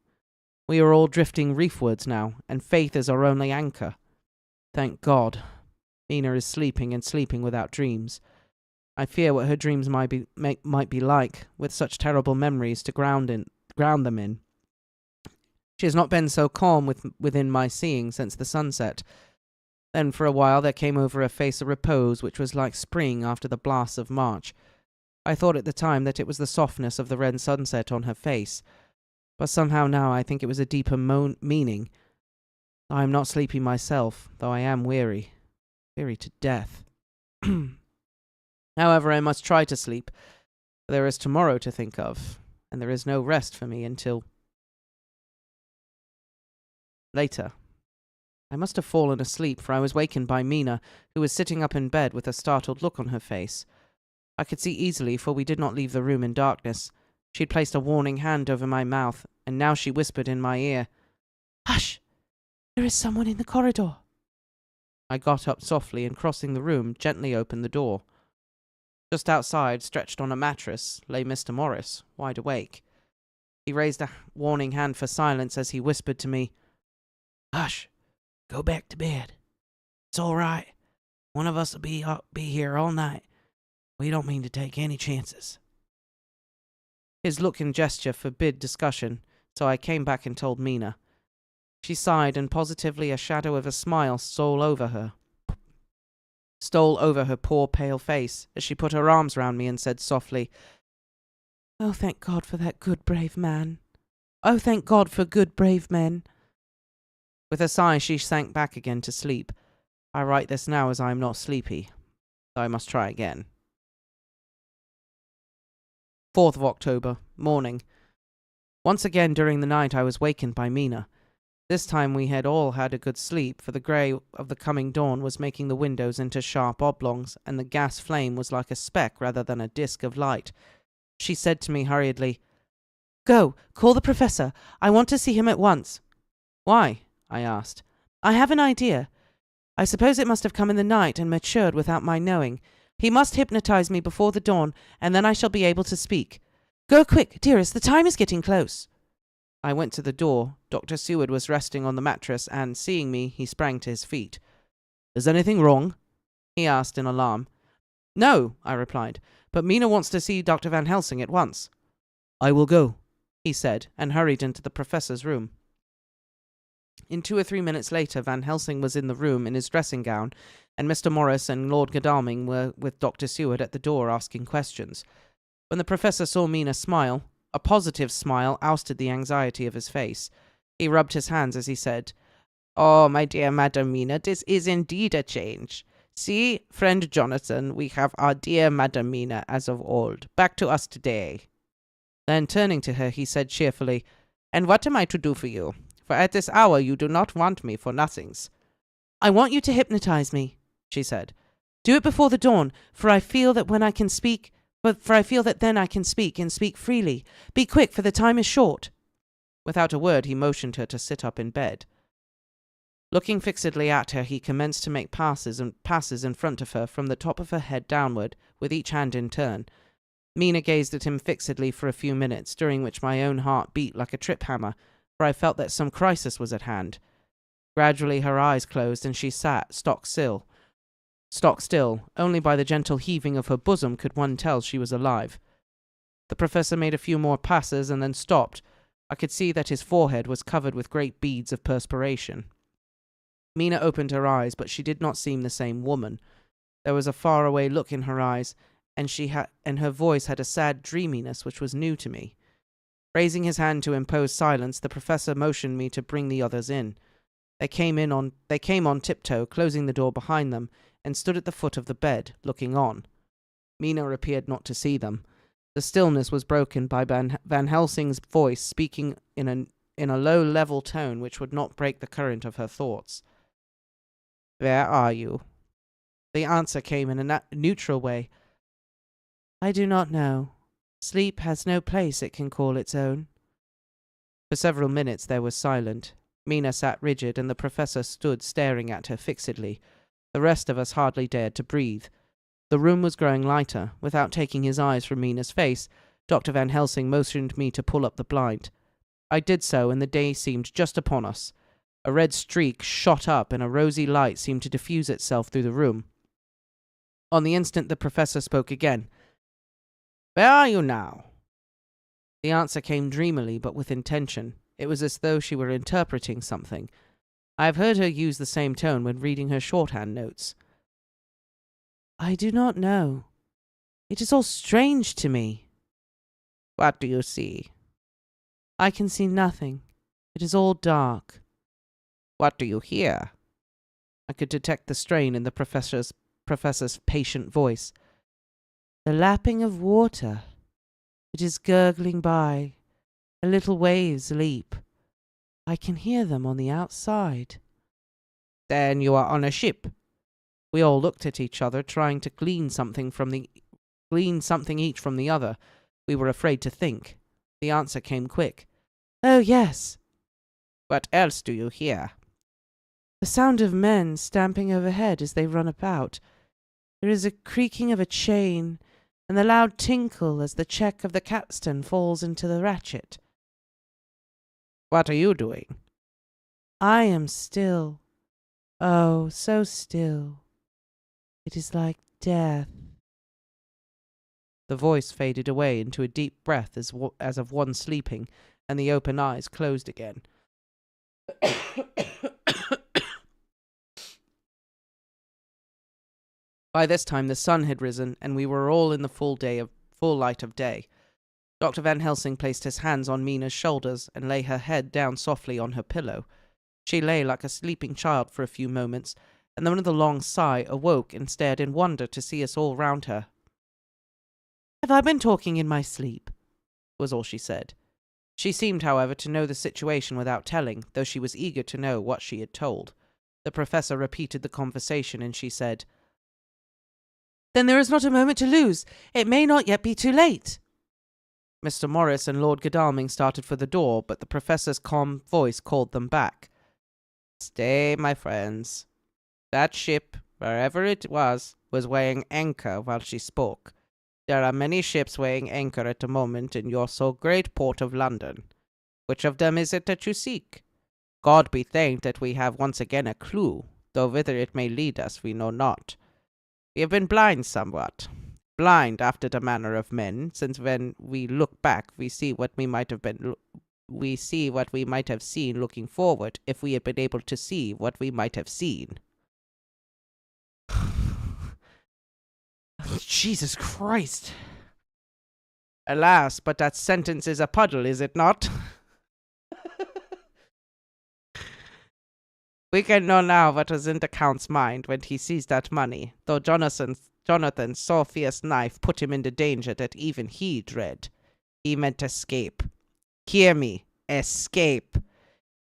We are all drifting reefwards now, and faith is our only anchor. Thank God. Mina is sleeping, and sleeping without dreams. I fear what her dreams might be like, with such terrible memories to ground them in. She has not been so calm within my seeing since the sunset. Then for a while there came over her face a repose which was like spring after the blasts of March. I thought at the time that it was the softness of the red sunset on her face, but somehow now I think it was a deeper meaning. I am not sleepy myself, though I am weary to death. However, I must try to sleep, for there is tomorrow to think of, and there is no rest for me until... Later. I must have fallen asleep, for I was wakened by Mina, who was sitting up in bed with a startled look on her face. I could see easily, for we did not leave the room in darkness. She had placed a warning hand over my mouth, and now she whispered in my ear, "Hush! There is someone in the corridor." I got up softly and, crossing the room, gently opened the door. Just outside, stretched on a mattress, lay Mr. Morris, wide awake. He raised a warning hand for silence as he whispered to me, "Hush! Go back to bed. It's all right. One of us will be here all night. We don't mean to take any chances." His look and gesture forbid discussion, so I came back and told Mina. She sighed, and positively a shadow of a smile stole over her poor pale face as she put her arms round me and said softly, "Oh, thank God for that good, brave man. Oh, thank God for good, brave men." With a sigh she sank back again to sleep. I write this now as I am not sleepy, so I must try again. 4th of October, morning. Once again during the night I was wakened by Mina. This time we had all had a good sleep, for the grey of the coming dawn was making the windows into sharp oblongs, and the gas flame was like a speck rather than a disk of light. She said to me hurriedly, "Go, call the professor. I want to see him at once." "Why?" I asked. "I have an idea. I suppose it must have come in the night and matured without my knowing. He must hypnotize me before the dawn, and then I shall be able to speak. Go quick, dearest, the time is getting close." I went to the door. Dr. Seward was resting on the mattress, and, seeing me, he sprang to his feet. "Is anything wrong?" he asked in alarm. "No," I replied, "but Mina wants to see Dr. Van Helsing at once." "I will go," he said, and hurried into the professor's room. In 2 or 3 minutes later, Van Helsing was in the room in his dressing gown, and Mr. Morris and Lord Godalming were with Dr. Seward at the door asking questions. When the professor saw Mina smile, a positive smile ousted the anxiety of his face. He rubbed his hands as he said, "Oh, my dear Madam Mina, this is indeed a change. See, friend Jonathan, we have our dear Madam Mina as of old, back to us today." Then, turning to her, he said cheerfully, "And what am I to do for you? For at this hour you do not want me for nothings." "I want you to hypnotize me," she said. "Do it before the dawn, for I feel that then I can speak, and speak freely. Be quick, for the time is short." Without a word, he motioned her to sit up in bed. Looking fixedly at her, he commenced to make passes in front of her from the top of her head downward, with each hand in turn. Mina gazed at him fixedly for a few minutes, during which my own heart beat like a trip hammer, for I felt that some crisis was at hand. Gradually her eyes closed, and she sat stock still. Only by the gentle heaving of her bosom could one tell she was alive. The professor made a few more passes and then stopped. I could see that his forehead was covered with great beads of perspiration. Mina opened her eyes, but she did not seem the same woman. There was a faraway look in her eyes, and her voice had a sad dreaminess which was new to me. Raising his hand to impose silence, the professor motioned me to bring the others in. They came on tiptoe, closing the door behind them, and stood at the foot of the bed, looking on. Mina appeared not to see them. The stillness was broken by Van Helsing's voice speaking in a low, level tone which would not break the current of her thoughts. "Where are you?" The answer came in a neutral way. "I do not know. Sleep has no place it can call its own." For several minutes there was silent. Mina sat rigid, and the professor stood staring at her fixedly. The rest of us hardly dared to breathe. The room was growing lighter. Without taking his eyes from Mina's face, Dr. Van Helsing motioned me to pull up the blind. I did so, and the day seemed just upon us. A red streak shot up, and a rosy light seemed to diffuse itself through the room. On the instant the professor spoke again. "Where are you now?" The answer came dreamily, but with intention. It was as though she were interpreting something. I have heard her use the same tone when reading her shorthand notes. "I do not know. It is all strange to me." "What do you see?" "I can see nothing. It is all dark." "What do you hear?" I could detect the strain in the professor's patient voice. "The lapping of water. It is gurgling by. The little waves leap. I can hear them on the outside." "Then you are on a ship." We all looked at each other, trying to glean something each from the other. We were afraid to think. The answer came quick. "Oh, yes." "What else do you hear?" "The sound of men stamping overhead as they run about. There is a creaking of a chain, and the loud tinkle as the check of the capstan falls into the ratchet." "What are you doing?" "I am still. Oh, so still. It is like death." The voice faded away into a deep breath as of one sleeping, and the open eyes closed again. By this time the sun had risen, and we were all in the full light of day. Dr. Van Helsing placed his hands on Mina's shoulders and lay her head down softly on her pillow. She lay like a sleeping child for a few moments, and then with a long sigh awoke and stared in wonder to see us all round her. "Have I been talking in my sleep?" was all she said. She seemed, however, to know the situation without telling, though she was eager to know what she had told. The professor repeated the conversation, and she said, "Then there is not a moment to lose. It may not yet be too late." Mr. Morris and Lord Godalming started for the door, but the professor's calm voice called them back. "Stay, my friends. That ship, wherever it was weighing anchor while she spoke. There are many ships weighing anchor at the moment in your so great port of London. Which of them is it that you seek? God be thanked that we have once again a clue, though whither it may lead us we know not. We have been blind somewhat. Blind after the manner of men, since when we look back we see what we might have seen looking forward, if we had been able to see what we might have seen." Jesus Christ. "Alas, but that sentence is a puddle, is it not?" "We can know now what was in the Count's mind when he seized that money, though Jonathan's so fierce knife put him into danger that even he dread. He meant escape. Hear me, escape.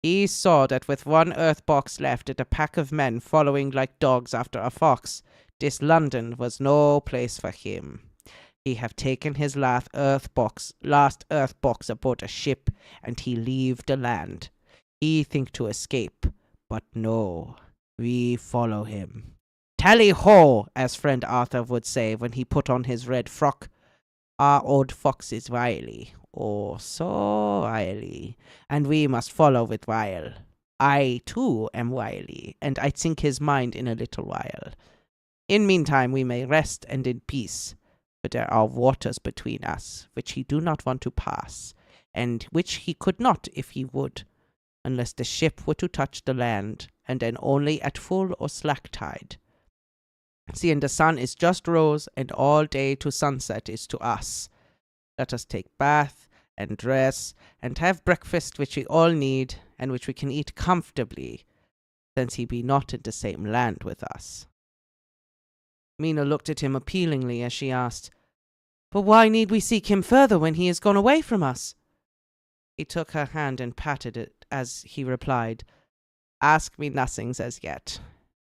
He saw that with one earth box left and a pack of men following like dogs after a fox, this London was no place for him. He have taken his last earth box aboard a ship, and he leave the land. He think to escape, but no, we follow him. Tally ho, as friend Arthur would say when he put on his red frock. Our old fox is wily, oh, so wily, and we must follow with wile. I, too, am wily, and I think his mind in a little while. In meantime we may rest and in peace, but there are waters between us, which he do not want to pass, and which he could not if he would, unless the ship were to touch the land, and then only at full or slack tide. Seeing the sun is just rose, and all day to sunset is to us. Let us take bath, and dress, and have breakfast which we all need, and which we can eat comfortably, since he be not in the same land with us. Mina looked at him appealingly as she asked, But why need we seek him further when he is gone away from us? He took her hand and patted it as he replied, Ask me nothings as yet.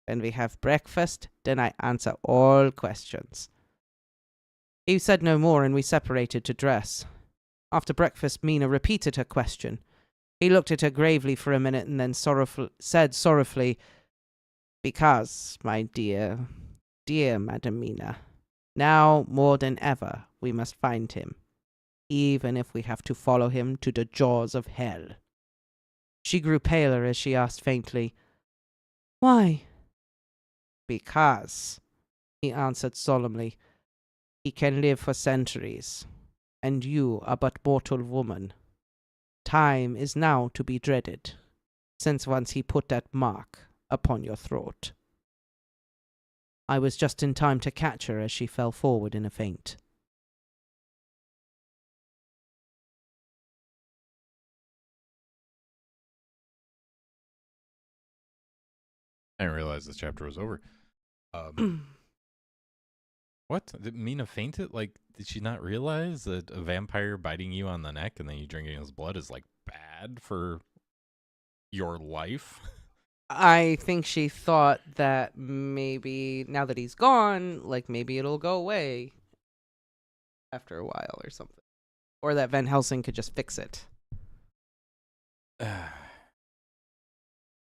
When we have breakfast, then I answer all questions. He said no more, and we separated to dress. After breakfast, Mina repeated her question. He looked at her gravely for a minute and then said sorrowfully, Because, my dear Madam Mina, now more than ever we must find him, even if we have to follow him to the jaws of hell. She grew paler as she asked faintly, Why? Because, he answered solemnly, he can live for centuries, and you are but mortal woman. Time is now to be dreaded, since once he put that mark upon your throat. I was just in time to catch her as she fell forward in a faint. I didn't realize this chapter was over. What? Did Mina faint it? Like, did she not realize that a vampire biting you on the neck and then you drinking his blood is, like, bad for your life? I think she thought that maybe now that he's gone, like maybe it'll go away after a while or something. Or that Van Helsing could just fix it.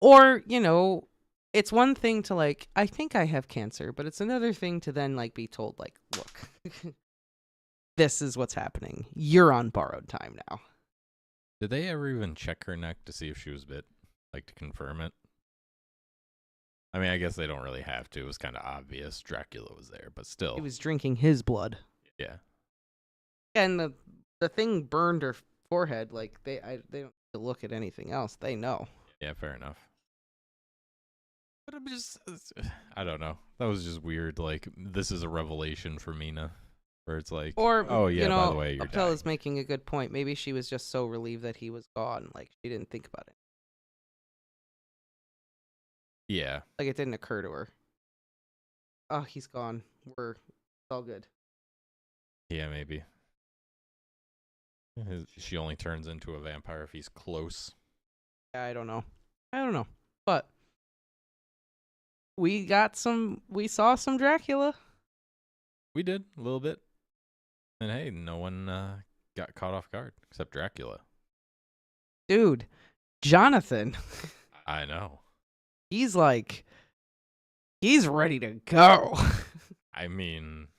Or, you know, it's one thing to like, I think I have cancer, but it's another thing to then like be told like, look, this is what's happening. You're on borrowed time now. Did they ever even check her neck to see if she was bit? Like to confirm it? I mean, I guess they don't really have to. It was kind of obvious Dracula was there, but still. He was drinking his blood. Yeah. And the thing burned her forehead. Like they don't have to look at anything else. They know. Yeah, fair enough. But I'm just, I don't know. That was just weird. Like, this is a revelation for Mina, where it's like, or oh yeah, you know, by the way, you're Uptel dying. is making a good point. Maybe she was just so relieved that he was gone, like she didn't think about it. Yeah. Like it didn't occur to her. Oh, he's gone. It's all good. Yeah, maybe. She only turns into a vampire if he's close. I don't know. But we saw some Dracula. We did a little bit. And hey, no one got caught off guard except Dracula. Dude, Jonathan. I know. He's ready to go. I mean,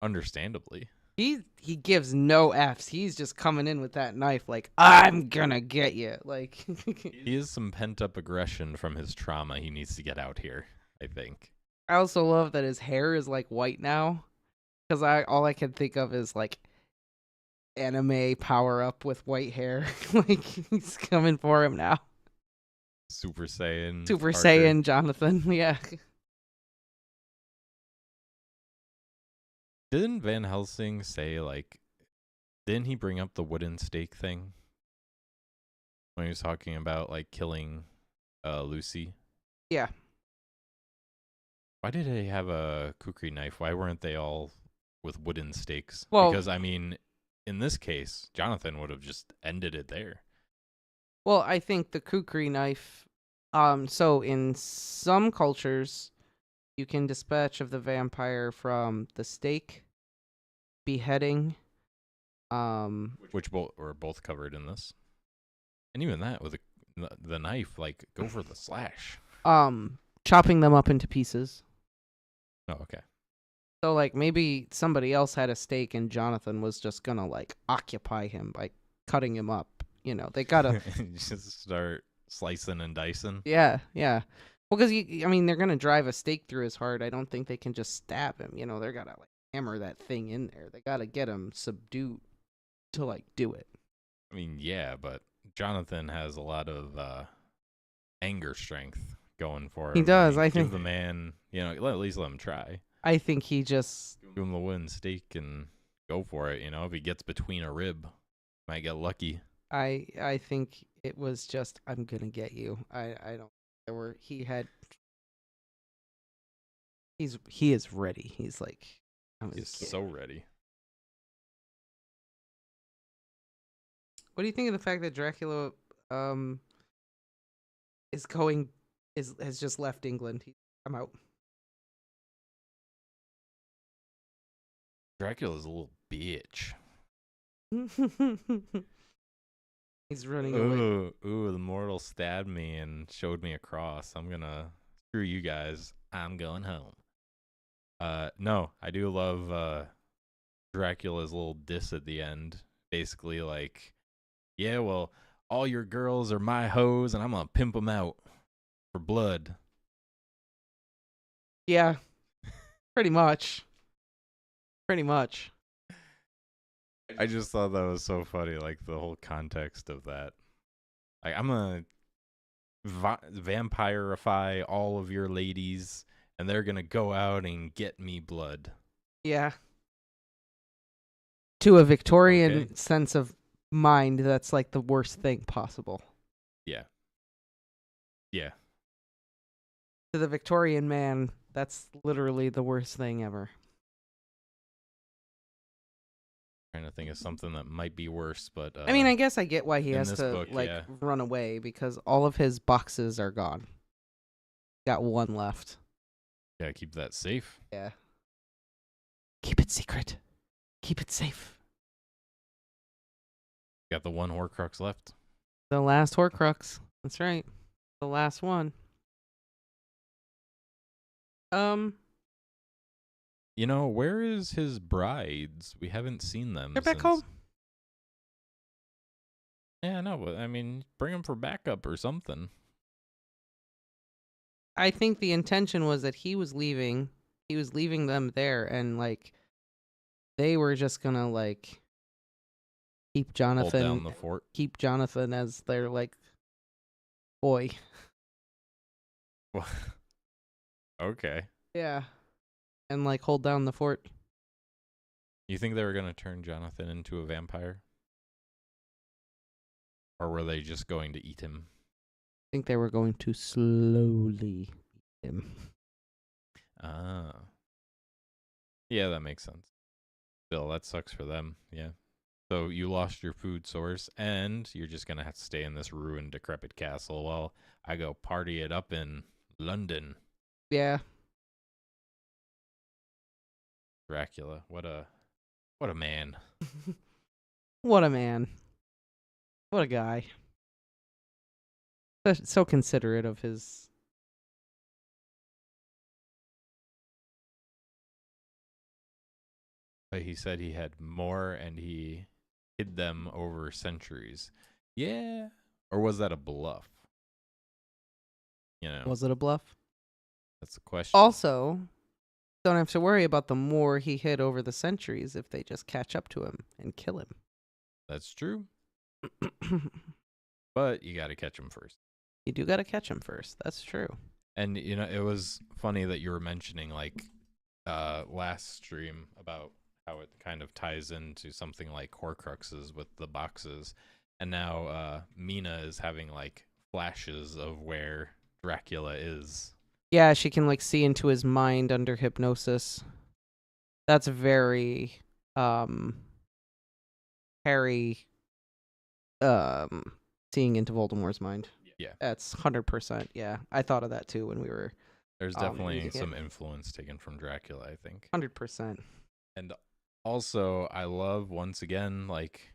understandably. He gives no Fs. He's just coming in with that knife like, I'm gonna get you. Like He has some pent-up aggression from his trauma he needs to get out here, I think. I also love that his hair is like white now. Because all I can think of is like anime power up with white hair. Like he's coming for him now. Super Saiyan. Super Parker. Saiyan Jonathan, yeah. Didn't Van Helsing say, like, didn't he bring up the wooden stake thing? When he was talking about, like, killing Lucy? Yeah. Why did they have a kukri knife? Why weren't they all with wooden stakes? Well, because, I mean, in this case, Jonathan would have just ended it there. Well, I think the kukri knife, so in some cultures, you can dispatch of the vampire from the stake, beheading, which were both covered in this. And even that, with the knife, like, go for the slash. chopping them up into pieces. Oh, okay. So like maybe somebody else had a stake and Jonathan was just gonna like occupy him by cutting him up. You know, they gotta. Just start slicing and dicing. Yeah, yeah. Well, because I mean, they're gonna drive a stake through his heart. I don't think they can just stab him. You know, they're gotta like hammer that thing in there. They gotta get him subdued to like do it. I mean, yeah, but Jonathan has a lot of anger strength going for him. He does. I give think the man, at least let him try. I think he just. Give him the wooden stake and go for it. If he gets between a rib, might get lucky. I think it was just I'm gonna get you. I don't. There were he is ready. He's like He's so ready. What do you think of the fact that Dracula has just left England? I'm out. Dracula's a little bitch. He's running away. Ooh, the mortal stabbed me and showed me a cross. I'm gonna screw you guys. I'm going home. No, I do love Dracula's little diss at the end. Basically, like, yeah, well, all your girls are my hoes, and I'm gonna pimp them out for blood. Yeah, pretty much. Pretty much. I just thought that was so funny, like the whole context of that. Like, I'm gonna vampirify all of your ladies, and they're gonna go out and get me blood. Yeah. To a Victorian sense of mind, that's like the worst thing possible. Yeah. Yeah. To the Victorian man, that's literally the worst thing ever. Trying to think of something that might be worse, but I mean, I guess I get why he has to book, run away because all of his boxes are gone. Got one left. Yeah, keep that safe. Yeah. Keep it secret. Keep it safe. Got the one Horcrux left. The last Horcrux. That's right. The last one. Where is his brides? We haven't seen them. They're back home. Yeah, no, but I mean, bring them for backup or something. I think the intention was that he was leaving. He was leaving them there, and like they were just gonna like keep Jonathan. Hold down the fort. Keep Jonathan as their like boy. Okay. Yeah. And like hold down the fort. You think they were gonna turn Jonathan into a vampire? Or were they just going to eat him? I think they were going to slowly eat him. Ah. Yeah, that makes sense. Still, that sucks for them. Yeah. So you lost your food source, and you're just going to have to stay in this ruined, decrepit castle while I go party it up in London. Yeah. Dracula. What a man. What a man. What a guy. So considerate of his. But he said he had more and he hid them over centuries. Yeah. Or was that a bluff? Was it a bluff? That's the question. Also, don't have to worry about the more he hid over the centuries if they just catch up to him and kill him. That's true. But you got to catch him first. You do got to catch him first. That's true. And, it was funny that you were mentioning, like, last stream about how it kind of ties into something like Horcruxes with the boxes. And now Mina is having, like, flashes of where Dracula is. Yeah, she can, like, see into his mind under hypnosis. That's very, Harry, seeing into Voldemort's mind. Yeah. That's 100%. Yeah, I thought of that, too, when we were... There's definitely some influence taken from Dracula, I think. 100%. And also, I love, once again, like,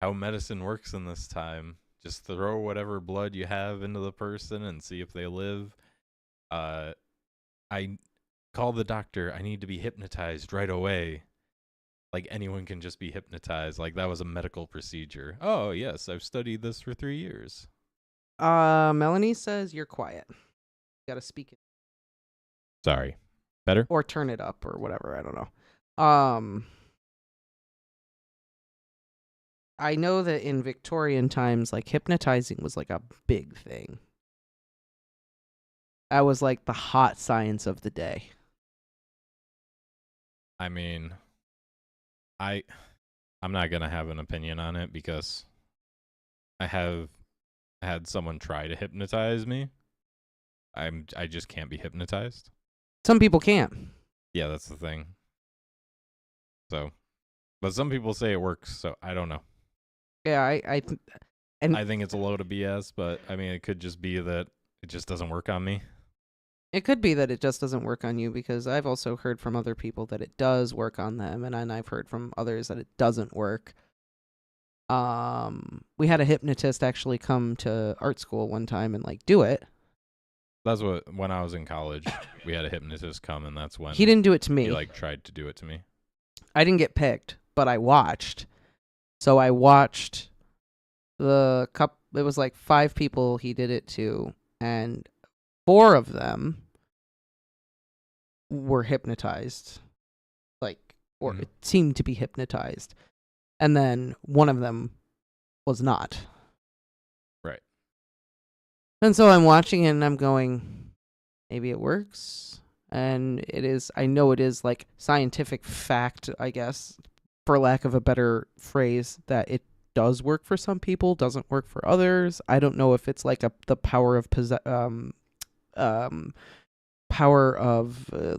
how medicine works in this time. Just throw whatever blood you have into the person and see if they live. I call the doctor. I need to be hypnotized right away. Like anyone can just be hypnotized. Like that was a medical procedure. Oh, yes, I've studied this for 3 years. Melanie says you're quiet. You gotta speak it. Sorry. Better? Or turn it up or whatever. I don't know. I know that in Victorian times, like, hypnotizing was like a big thing. That was like the hot science of the day. I mean, I'm not going to have an opinion on it because I have had someone try to hypnotize me. I just can't be hypnotized. Some people can't. Yeah, that's the thing. So, but some people say it works, so I don't know. Yeah, I think it's a load of BS, but I mean, it could just be that it just doesn't work on me. It could be that it just doesn't work on you, because I've also heard from other people that it does work on them, and I've heard from others that it doesn't work. We had a hypnotist actually come to art school one time and like do it. That's when I was in college, we had a hypnotist come, and that's when he didn't do it to me. He like tried to do it to me. I didn't get picked, but I watched. So I watched it was like 5 people he did it to, and 4 of them were hypnotized. Or it seemed to be hypnotized. And then one of them was not. Right. And so I'm watching it and I'm going, maybe it works. And I know it is like scientific fact, I guess, for lack of a better phrase, that it does work for some people, doesn't work for others. I don't know if it's like the power of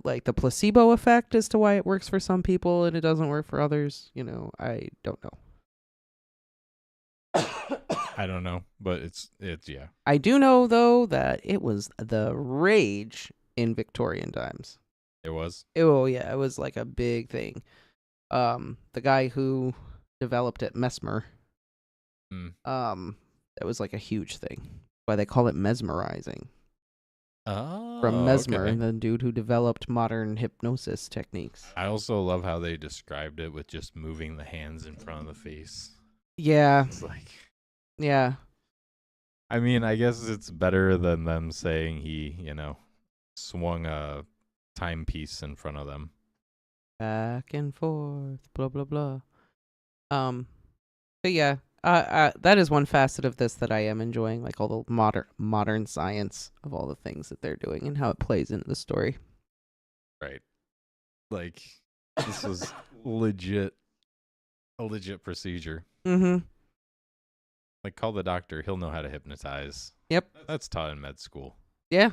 like the placebo effect as to why it works for some people and it doesn't work for others. I don't know. I don't know, but it's yeah. I do know though that it was the rage in Victorian times. It was? Oh yeah, it was like a big thing. The guy who developed it, Mesmer, that was like a huge thing. Why they call it mesmerizing. Oh, from Mesmer, okay. the dude who developed modern hypnosis techniques. I also love how they described it with just moving the hands in front of the face. Yeah. It's like, yeah. I mean, I guess it's better than them saying he, swung a timepiece in front of them. Back and forth, blah blah blah. But yeah, that is one facet of this that I am enjoying, like all the modern science of all the things that they're doing and how it plays into the story. Right. Like, this was a legit procedure. Mm-hmm. Like, call the doctor. He'll know how to hypnotize. Yep. That's taught in med school. Yeah.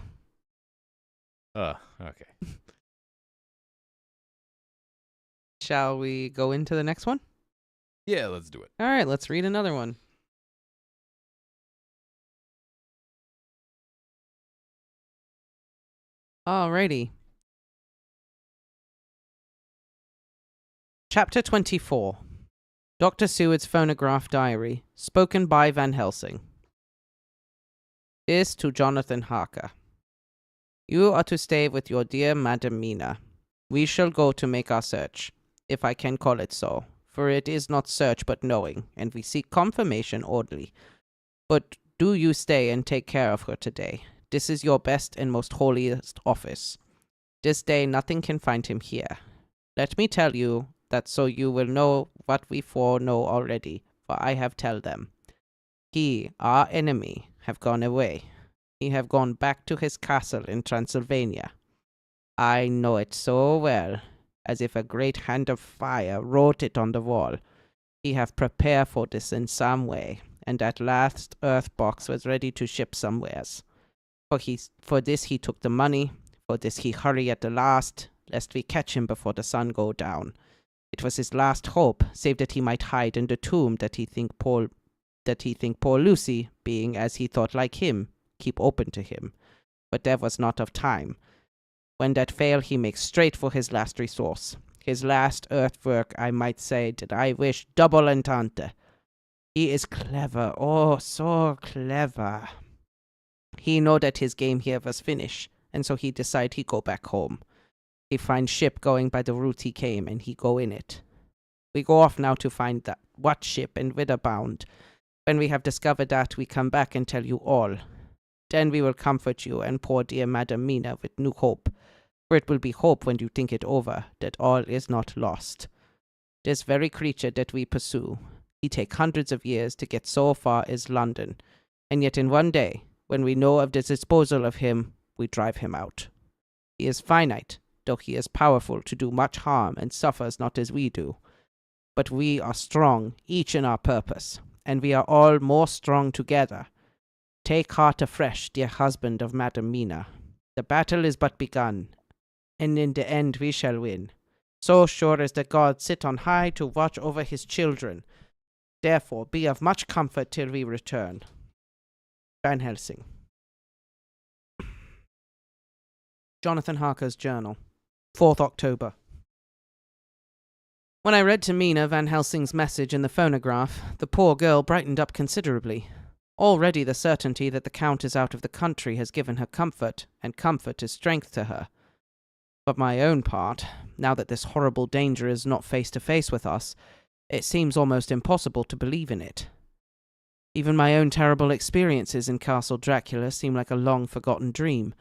Okay. Shall we go into the next one? Yeah, let's do it. All right, let's read another one. Alrighty. Chapter 24. Dr. Seward's phonograph diary, spoken by Van Helsing. This to Jonathan Harker. You are to stay with your dear Madam Mina. We shall go to make our search, if I can call it so, for it is not search but knowing, and we seek confirmation only. But do you stay and take care of her today. This is your best and most holiest office. This day nothing can find him here. Let me tell you that so you will know what we foreknow already, for I have tell them. He, our enemy, have gone away. He have gone back to his castle in Transylvania. I know it so well, as if a great hand of fire wrote it on the wall. He have prepared for this in some way, and at last earth box was ready to ship somewheres. For this he took the money, for this he hurry at the last, lest we catch him before the sun go down. It was his last hope, save that he might hide in the tomb that he think poor Lucy, being as he thought like him, keep open to him. But there was not of time. When that fail, he makes straight for his last resource. His last earth work, I might say, that I wish double entente. He is clever, oh, so clever. He know that his game here was finish, and so he decide he go back home. He find ship going by the route he came, and he go in it. We go off now to find that what ship and whither bound. When we have discovered that, we come back and tell you all. Then we will comfort you and poor dear Madam Mina with new hope, for it will be hope when you think it over, that all is not lost. This very creature that we pursue, he take hundreds of years to get so far as London, and yet in one day, when we know of the disposal of him, we drive him out. He is finite, though he is powerful to do much harm and suffers not as we do. But we are strong, each in our purpose, and we are all more strong together. Take heart afresh, dear husband of Madam Mina. The battle is but begun, and in the end we shall win. So sure as the gods sit on high to watch over his children. Therefore be of much comfort till we return. Van Helsing. Jonathan Harker's Journal, 4th October. When I read to Mina Van Helsing's message in the phonograph, the poor girl brightened up considerably. Already the certainty that the Count is out of the country has given her comfort, and comfort is strength to her. But my own part, now that this horrible danger is not face to face with us, it seems almost impossible to believe in it. Even my own terrible experiences in Castle Dracula seem like a long-forgotten dream.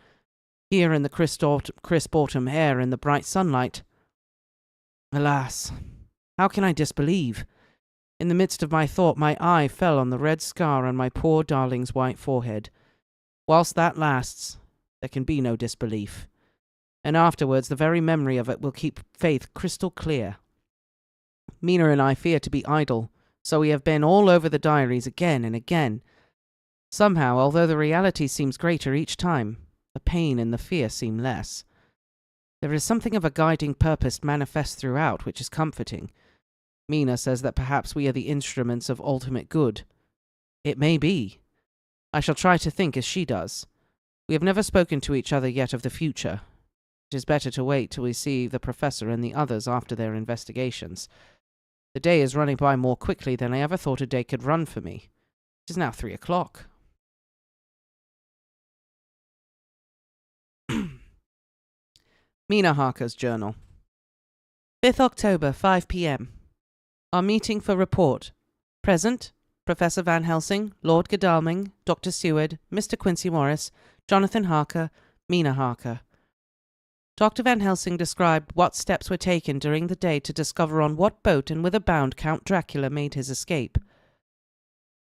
Here in the crisp autumn air and the bright sunlight. Alas, how can I disbelieve? In the midst of my thought, my eye fell on the red scar on my poor darling's white forehead. Whilst that lasts, there can be no disbelief. And afterwards, the very memory of it will keep faith crystal clear. Mina and I fear to be idle, so we have been all over the diaries again and again. Somehow, although the reality seems greater each time, the pain and the fear seem less. There is something of a guiding purpose manifest throughout, which is comforting. Mina says that perhaps we are the instruments of ultimate good. It may be. I shall try to think as she does. We have never spoken to each other yet of the future. It is better to wait till we see the Professor and the others after their investigations. The day is running by more quickly than I ever thought a day could run for me. It is now 3 o'clock. Mina Harker's Journal, 5th October, 5 p.m. Our meeting for report. Present, Professor Van Helsing, Lord Godalming, Dr. Seward, Mr. Quincy Morris, Jonathan Harker, Mina Harker. Dr. Van Helsing described what steps were taken during the day to discover on what boat and whither bound Count Dracula made his escape.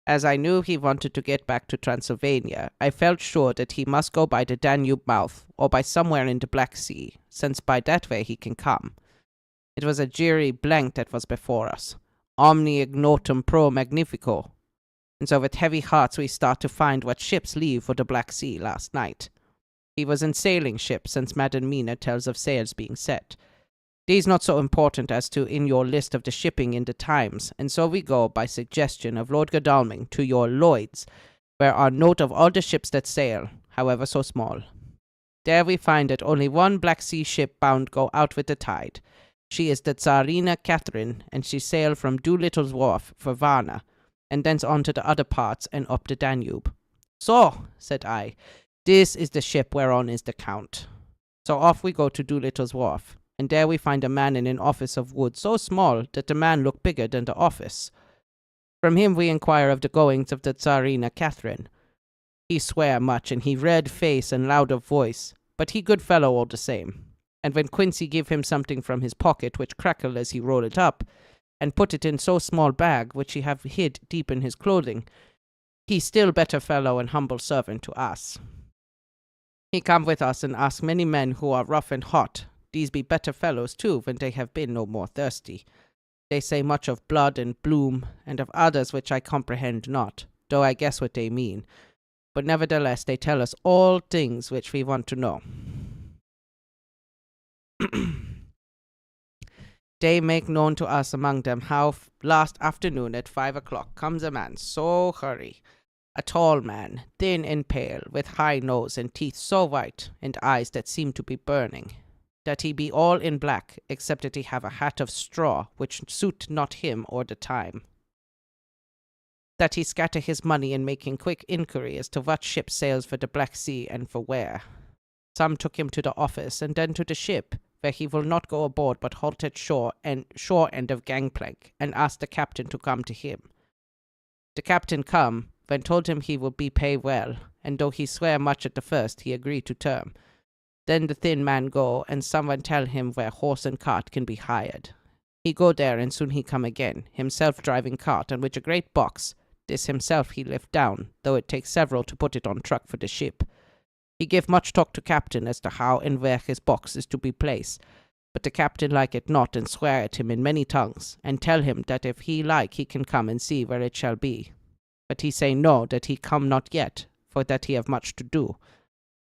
As I knew he wanted to get back to Transylvania, I felt sure that he must go by the Danube mouth, or by somewhere in the Black Sea, since by that way he can come. It was a dreary blank that was before us, omni ignotum pro magnifico, and so with heavy hearts we start to find what ships leave for the Black Sea last night. He was in sailing ships, since Madam Mina tells of sails being set. These not so important as to in your list of the shipping in the Times, and so we go, by suggestion of Lord Godalming, to your Lloyd's, where are note of all the ships that sail, however so small. There we find that only one Black Sea ship bound go out with the tide. She is the Tsarina Catherine, and she sail from Doolittle's Wharf for Varna, and thence on to the other parts and up the Danube. So, said I, this is the ship whereon is the Count. So off we go to Doolittle's Wharf, and there we find a man in an office of wood so small that the man looked bigger than the office. From him we inquire of the goings of the Tsarina Catherine. He swear much, and he red face and loud of voice, but he good fellow all the same. And when Quincy give him something from his pocket, which crackle as he roll it up, and put it in so small bag, which he have hid deep in his clothing, he still better fellow and humble servant to us. He come with us and ask many men who are rough and hot. These be better fellows too, when they have been no more thirsty. They say much of blood and bloom, and of others which I comprehend not, though I guess what they mean. But nevertheless they tell us all things which we want to know. They make known to us among them how last afternoon at 5 o'clock comes a man so hurry, a tall man, thin and pale, with high nose and teeth so white, and eyes that seem to be burning, that he be all in black, except that he have a hat of straw, which suit not him or the time. That he scatter his money in making quick inquiry as to what ship sails for the Black Sea and for where. Some took him to the office, and then to the ship, where he will not go aboard but halt at shore end of gangplank, and ask the captain to come to him. The captain come, when told him he will be pay well, and though he swear much at the first, he agree to term. Then the thin man go, and someone tell him where horse and cart can be hired. He go there, and soon he come again, himself driving cart, and with a great box. This himself he lift down, though it takes several to put it on truck for the ship. He give much talk to captain as to how and where his box is to be placed, but the captain like it not, and swear at him in many tongues, and tell him that if he like he can come and see where it shall be. But he say no, that he come not yet, for that he have much to do.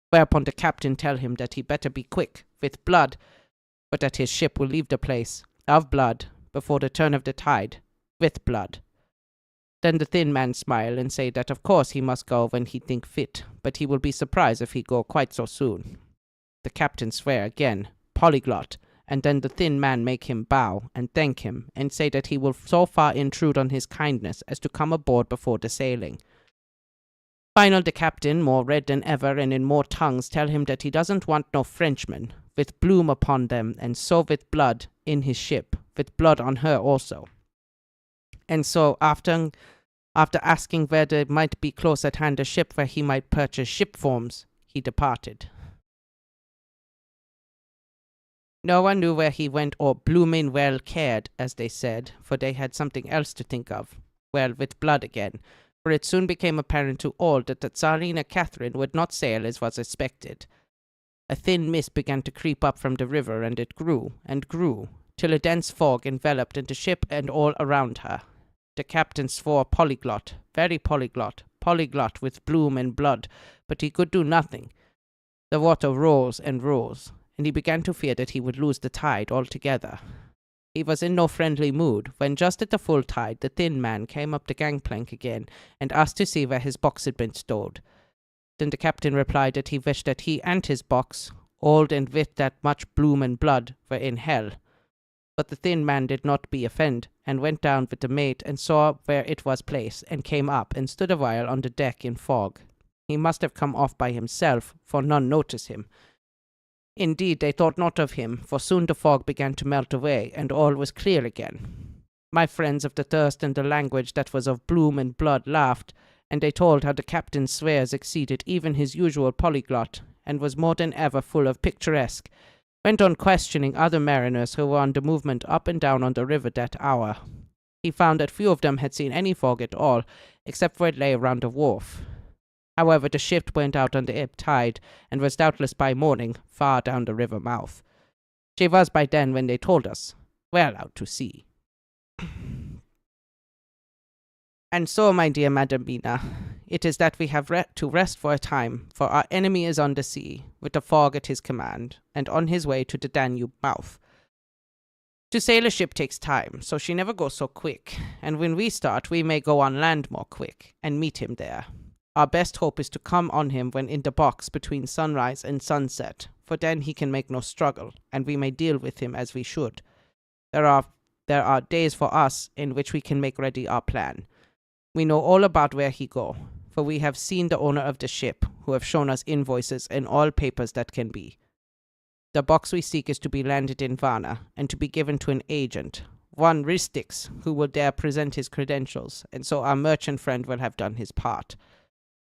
Whereupon the captain tell him that he better be quick, with blood, but that his ship will leave the place, of blood, before the turn of the tide, with blood. Then the thin man smile, and say that of course he must go when he think fit, but he will be surprised if he go quite so soon. The captain swear again, polyglot, and then the thin man make him bow, and thank him, and say that he will so far intrude on his kindness as to come aboard before the sailing. Final the captain, more red than ever and in more tongues, tell him that he doesn't want no Frenchmen, with bloom upon them, and so with blood in his ship, with blood on her also. And so after asking where there might be close at hand a ship where he might purchase ship forms, he departed. No one knew where he went, or bloomin' well cared, as they said, for they had something else to think of. Well, with blood again. For it soon became apparent to all that the Tsarina Catherine would not sail as was expected. A thin mist began to creep up from the river, and it grew, and grew, till a dense fog enveloped the ship and all around her. The captain swore polyglot, very polyglot, polyglot with bloom and blood, but he could do nothing. The water rose and rose, and he began to fear that he would lose the tide altogether. He was in no friendly mood, when just at the full tide the thin man came up the gangplank again, and asked to see where his box had been stowed. Then the captain replied that he wished that he and his box, old and with that much bloom and blood, were in hell. But the thin man did not be offended, and went down with the mate, and saw where it was placed, and came up, and stood a while on the deck in fog. He must have come off by himself, for none noticed him. Indeed, they thought not of him, for soon the fog began to melt away, and all was clear again. My friends of the thirst and the language that was of bloom and blood laughed, and they told how the captain's swears exceeded even his usual polyglot, and was more than ever full of picturesque. Went on questioning other mariners who were on the movement up and down on the river that hour. He found that few of them had seen any fog at all, except where it lay around the wharf. However, the ship went out on the ebb tide, and was doubtless by morning far down the river mouth. She was by then when they told us, well out to sea. And so, my dear Madam Mina, it is that we have to rest for a time, for our enemy is on the sea, with the fog at his command, and on his way to the Danube mouth. To sail a ship takes time, so she never goes so quick, and when we start we may go on land more quick, and meet him there. Our best hope is to come on him when in the box between sunrise and sunset, for then he can make no struggle, and we may deal with him as we should. There are days for us in which we can make ready our plan. We know all about where he go, for we have seen the owner of the ship, who have shown us invoices and all papers that can be. The box we seek is to be landed in Varna, and to be given to an agent, one Ristix, who will there present his credentials, and so our merchant friend will have done his part.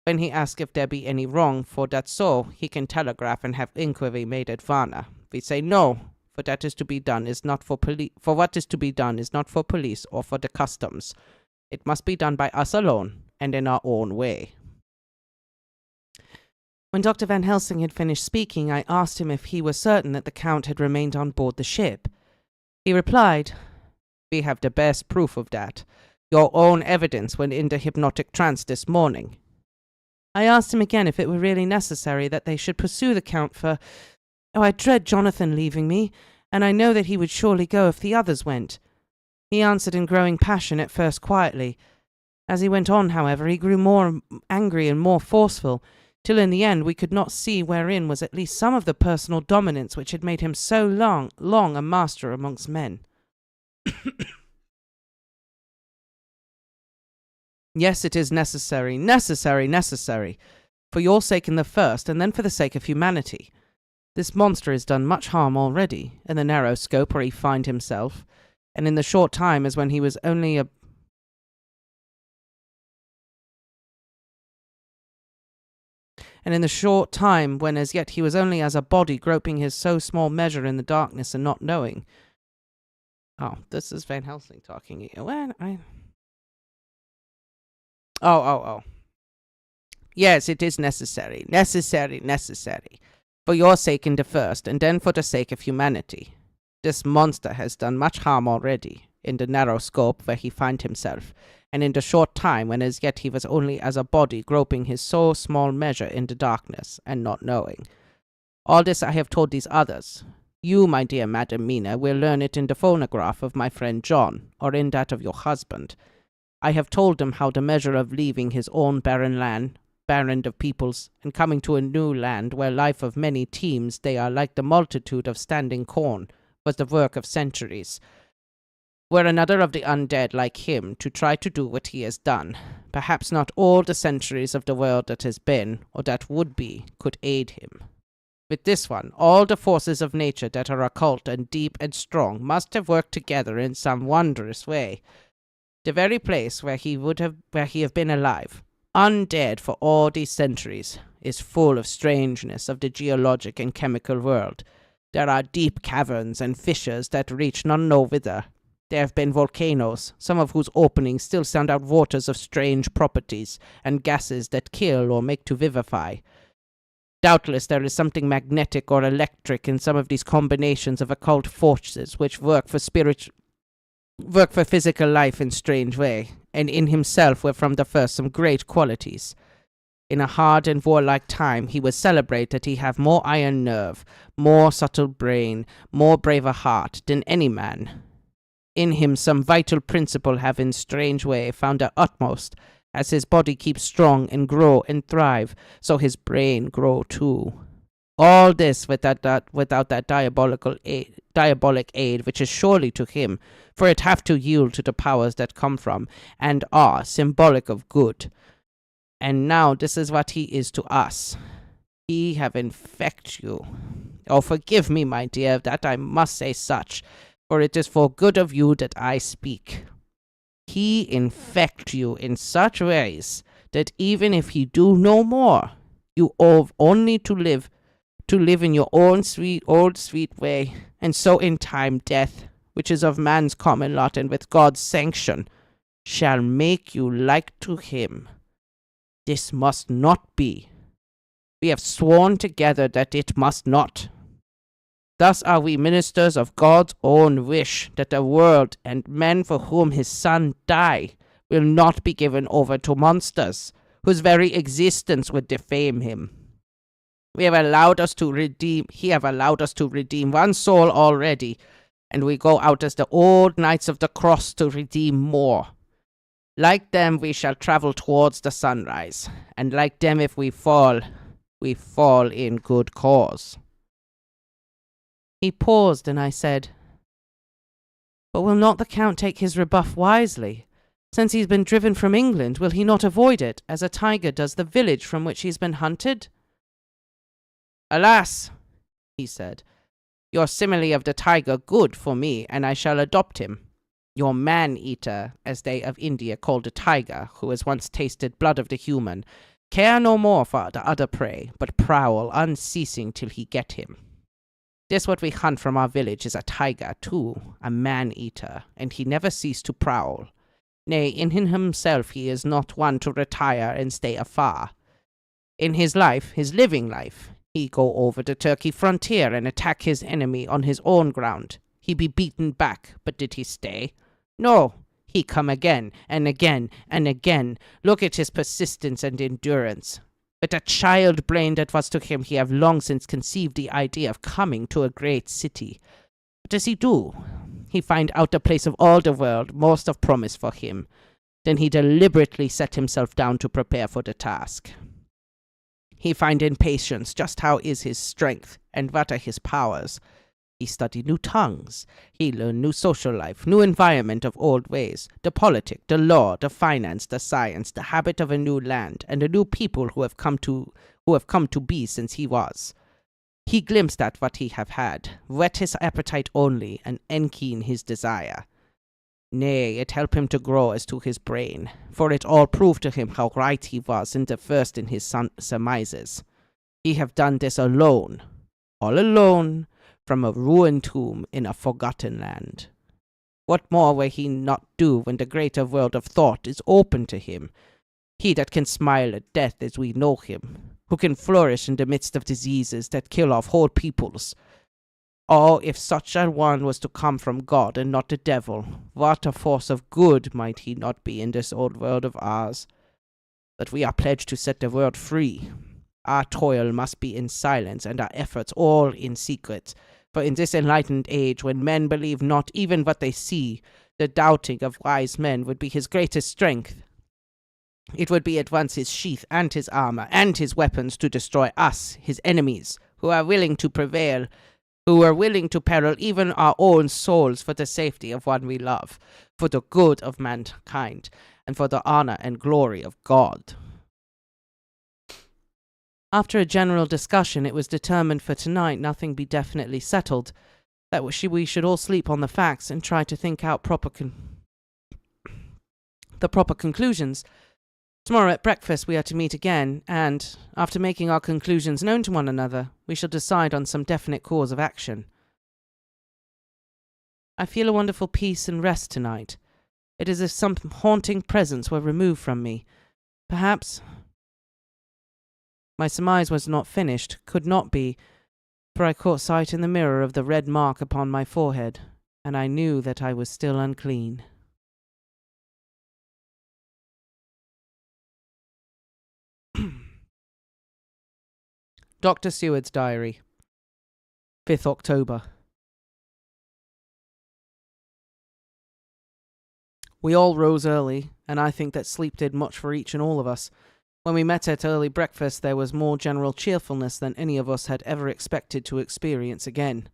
When he asks if there be any wrong, for that so, he can telegraph and have inquiry made at Varna. We say no, for that is to be done is not for police. For what is to be done is not for police or for the customs. It must be done by us alone, and in our own way. When Dr. Van Helsing had finished speaking, I asked him if he was certain that the Count had remained on board the ship. He replied, "We have the best proof of that. Your own evidence when in the hypnotic trance this morning." I asked him again if it were really necessary that they should pursue the Count, for, I dread Jonathan leaving me, and I know that he would surely go if the others went. He answered in growing passion, at first quietly. As he went on, however, he grew more angry and more forceful, till in the end we could not see wherein was at least some of the personal dominance which had made him so long a master amongst men. Yes, it is necessary, for your sake in the first, and then for the sake of humanity. This monster has done much harm already, in the narrow scope where he find himself, and in the short time as when he was only a... And in the short time when as yet he was only as a body groping his so small measure in the darkness and not knowing. Oh, this is Van Helsing talking. When I... Oh. Yes, it is necessary. For your sake in the first, and then for the sake of humanity. This monster has done much harm already, in the narrow scope where he find himself, and in the short time when as yet he was only as a body groping his so small measure in the darkness, and not knowing. All this I have told these others. You, my dear Madam Mina, will learn it in the phonograph of my friend John, or in that of your husband. I have told them how the measure of leaving his own barren land, barren of peoples, and coming to a new land where life of many teams they are like the multitude of standing corn, was the work of centuries. Were another of the undead like him to try to do what he has done, perhaps not all the centuries of the world that has been, or that would be, could aid him. With this one, all the forces of nature that are occult and deep and strong must have worked together in some wondrous way. The very place where he have been alive, undead for all these centuries, is full of strangeness of the geologic and chemical world. There are deep caverns and fissures that reach none know whither. There have been volcanoes, some of whose openings still send out waters of strange properties, and gases that kill or make to vivify. Doubtless there is something magnetic or electric in some of these combinations of occult forces which work for physical life in strange way, and in himself were from the first some great qualities. In a hard and warlike time he was celebrated that he have more iron nerve, more subtle brain, more braver heart than any man. In him some vital principle have in strange way found their utmost. As his body keeps strong and grow and thrive, so his brain grow too. All this without that diabolic aid which is surely to him, for it have to yield to the powers that come from, and are symbolic of good. And now this is what he is to us. He have infect you. Oh, forgive me, my dear, that I must say such, for it is for good of you that I speak. He infect you in such ways that even if he do no more, you have only to live in your own old sweet way, and so in time death, which is of man's common lot and with God's sanction, shall make you like to him. This must not be. We have sworn together that it must not. Thus are we ministers of God's own wish, that the world and men for whom his Son died will not be given over to monsters, whose very existence would defame him. He have allowed us to redeem one soul already, and we go out as the old knights of the cross to redeem more. Like them we shall travel towards the sunrise, and like them if we fall in good cause. He paused, and I said, But will not the Count take his rebuff wisely? Since he's been driven from England, will he not avoid it, as a tiger does the village from which he's been hunted? Alas, he said, your simile of the tiger good for me, and I shall adopt him. Your man-eater, as they of India call the tiger, who has once tasted blood of the human, care no more for the other prey, but prowl unceasing till he get him. This what we hunt from our village is a tiger, too, a man-eater, and he never cease to prowl. Nay, in himself he is not one to retire and stay afar. In his living life, he go over the Turkey frontier and attack his enemy on his own ground. He be beaten back, but did he stay? No, he come again, and again, and again. Look at his persistence and endurance. With a child brain that was to him, he have long since conceived the idea of coming to a great city. What does he do? He find out the place of all the world most of promise for him. Then he deliberately set himself down to prepare for the task. He find in patience just how is his strength, and what are his powers. He study new tongues. He learn new social life, new environment of old ways, the politic, the law, the finance, the science, the habit of a new land, and the new people who have come to be since he was. He glimpsed at what he have had, whet his appetite only, and enkeen his desire. Nay, it helped him to grow as to his brain, for it all proved to him how right he was in the first in his surmises. He have done this alone, all alone, from a ruined tomb in a forgotten land. What more will he not do when the greater world of thought is open to him? He that can smile at death as we know him, who can flourish in the midst of diseases that kill off whole peoples. Oh, if such a one was to come from God and not the devil, what a force of good might he not be in this old world of ours? But we are pledged to set the world free. Our toil must be in silence, and our efforts all in secret. For in this enlightened age, when men believe not even what they see, the doubting of wise men would be his greatest strength. It would be at once his sheath and his armor and his weapons to destroy us, his enemies, who are willing to prevail, who are willing to peril even our own souls for the safety of one we love, for the good of mankind, and for the honor and glory of God. After a general discussion, it was determined for tonight nothing be definitely settled, that we should all sleep on the facts and try to think out the proper conclusions. Tomorrow at breakfast we are to meet again, and, after making our conclusions known to one another, we shall decide on some definite course of action. I feel a wonderful peace and rest tonight. It is as if some haunting presence were removed from me. Perhaps my surmise was not finished, could not be, for I caught sight in the mirror of the red mark upon my forehead, and I knew that I was still unclean. Dr. Seward's Diary, 5th October. We all rose early, and I think that sleep did much for each and all of us. When we met at early breakfast, there was more general cheerfulness than any of us had ever expected to experience again.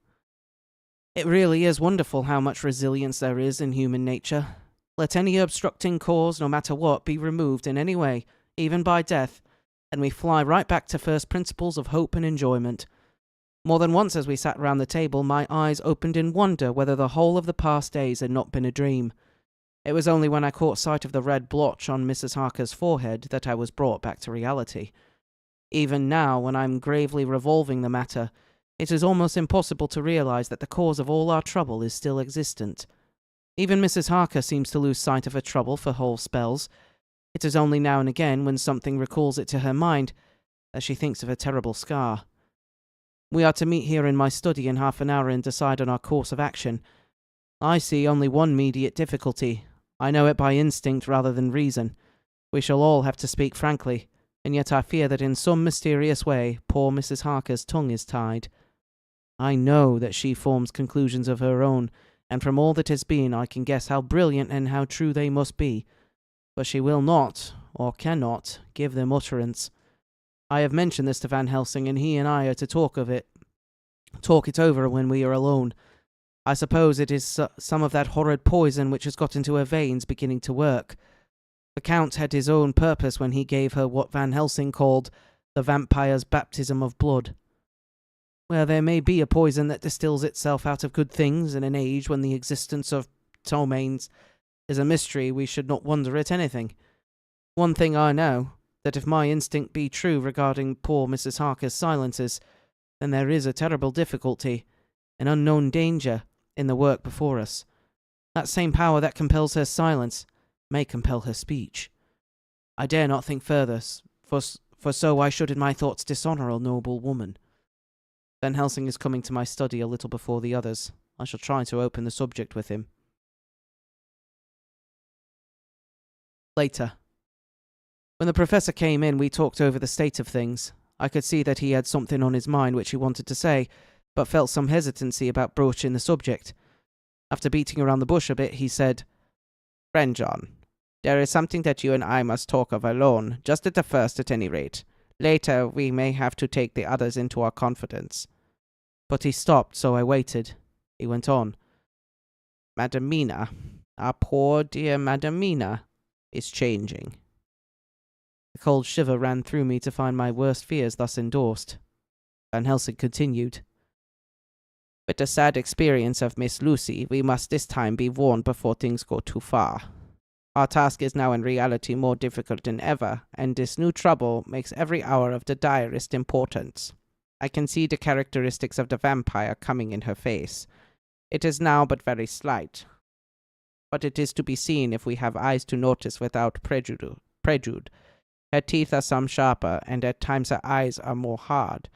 It really is wonderful how much resilience there is in human nature. Let any obstructing cause, no matter what, be removed in any way, even by death, and we fly right back to first principles of hope and enjoyment. More than once as we sat round the table, my eyes opened in wonder whether the whole of the past days had not been a dream. It was only when I caught sight of the red blotch on Mrs. Harker's forehead that I was brought back to reality. Even now, when I am gravely revolving the matter, it is almost impossible to realize that the cause of all our trouble is still existent. Even Mrs. Harker seems to lose sight of her trouble for whole spells. It is only now and again, when something recalls it to her mind, that she thinks of a terrible scar. We are to meet here in my study in half an hour and decide on our course of action. I see only one immediate difficulty. I know it by instinct rather than reason. We shall all have to speak frankly, and yet I fear that in some mysterious way poor Mrs. Harker's tongue is tied. I know that she forms conclusions of her own, and from all that has been I can guess how brilliant and how true they must be. But she will not, or cannot, give them utterance. I have mentioned this to Van Helsing, and he and I are to talk it over when we are alone. I suppose it is some of that horrid poison which has got into her veins beginning to work. The Count had his own purpose when he gave her what Van Helsing called the vampire's baptism of blood. Where there may be a poison that distills itself out of good things in an age when the existence of ptomaines is a mystery, we should not wonder at anything. One thing I know, that if my instinct be true regarding poor Mrs. Harker's silences, then there is a terrible difficulty, an unknown danger, in the work before us. That same power that compels her silence may compel her speech. I dare not think further, for so I should in my thoughts dishonour a noble woman. Van Helsing is coming to my study a little before the others. I shall try to open the subject with him. Later. When the professor came in, we talked over the state of things. I could see that he had something on his mind which he wanted to say, but felt some hesitancy about broaching the subject. After beating around the bush a bit, he said, "Friend John, there is something that you and I must talk of alone, just at the first at any rate. Later we may have to take the others into our confidence." But he stopped, so I waited. He went on. "Madam Mina, our poor dear Madam Mina, is changing." A cold shiver ran through me to find my worst fears thus endorsed. Van Helsing continued. With the sad experience of Miss Lucy, we must this time be warned before things go too far. Our task is now in reality more difficult than ever, and this new trouble makes every hour of the direst importance. I can see the characteristics of the vampire coming in her face. It is now but very slight, but it is to be seen if we have eyes to notice without prejude. Her teeth are some sharper, and at times her eyes are more hard.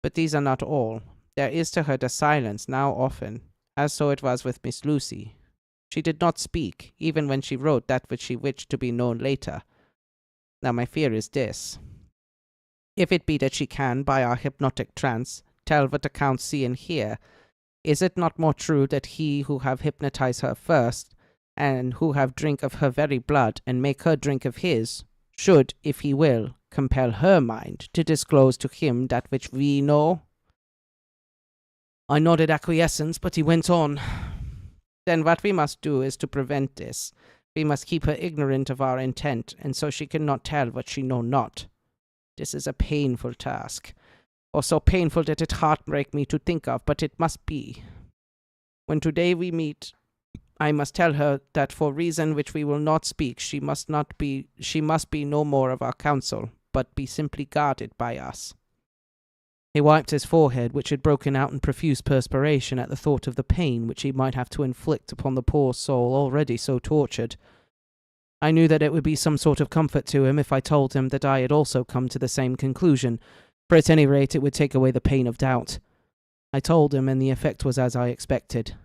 But these are not all. There is to her the silence now often, as so it was with Miss Lucy. She did not speak, even when she wrote that which she wished to be known later. Now my fear is this. If it be that she can, by our hypnotic trance, tell what the Count see and hear, is it not more true that he who have hypnotized her first, and who have drink of her very blood, and make her drink of his, should, if he will, compel her mind to disclose to him that which we know? I nodded acquiescence, but he went on. Then what we must do is to prevent this. We must keep her ignorant of our intent, and so she cannot tell what she know not. This is a painful task, or so painful that it heartbreak me to think of, but it must be. When today we meet, I must tell her that for reason which we will not speak, she must be no more of our counsel, but be simply guarded by us. He wiped his forehead, which had broken out in profuse perspiration at the thought of the pain which he might have to inflict upon the poor soul already so tortured. I knew that it would be some sort of comfort to him if I told him that I had also come to the same conclusion, for at any rate it would take away the pain of doubt. I told him, and the effect was as I expected.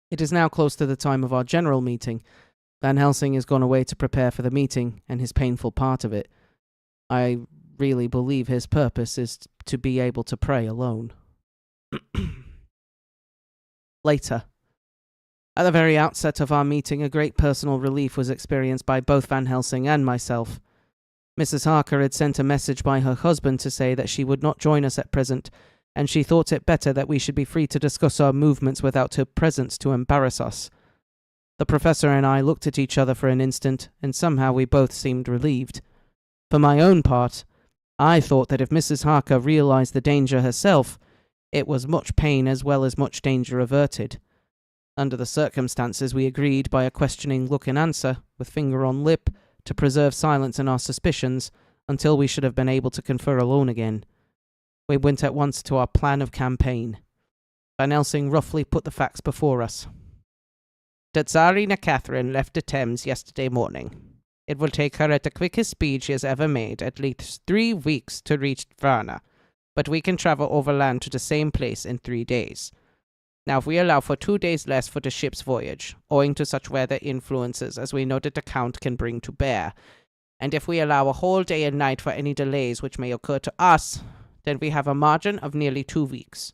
It is now close to the time of our general meeting. Van Helsing has gone away to prepare for the meeting, and his painful part of it. I really believe his purpose is to be able to pray alone. Later. At the very outset of our meeting, a great personal relief was experienced by both Van Helsing and myself. Mrs. Harker had sent a message by her husband to say that she would not join us at present, and she thought it better that we should be free to discuss our movements without her presence to embarrass us. The professor and I looked at each other for an instant, and somehow we both seemed relieved. For my own part, I thought that if Mrs. Harker realized the danger herself, it was much pain as well as much danger averted. Under the circumstances, we agreed by a questioning look and answer, with finger on lip, to preserve silence in our suspicions until we should have been able to confer alone again. We went at once to our plan of campaign. Van Helsing roughly put the facts before us. The Tsarina Catherine left the Thames yesterday morning. It will take her at the quickest speed she has ever made at least 3 weeks to reach Varna, but we can travel overland to the same place in 3 days. Now, if we allow for 2 days less for the ship's voyage, owing to such weather influences as we know that the Count can bring to bear, and if we allow a whole day and night for any delays which may occur to us, then we have a margin of nearly 2 weeks.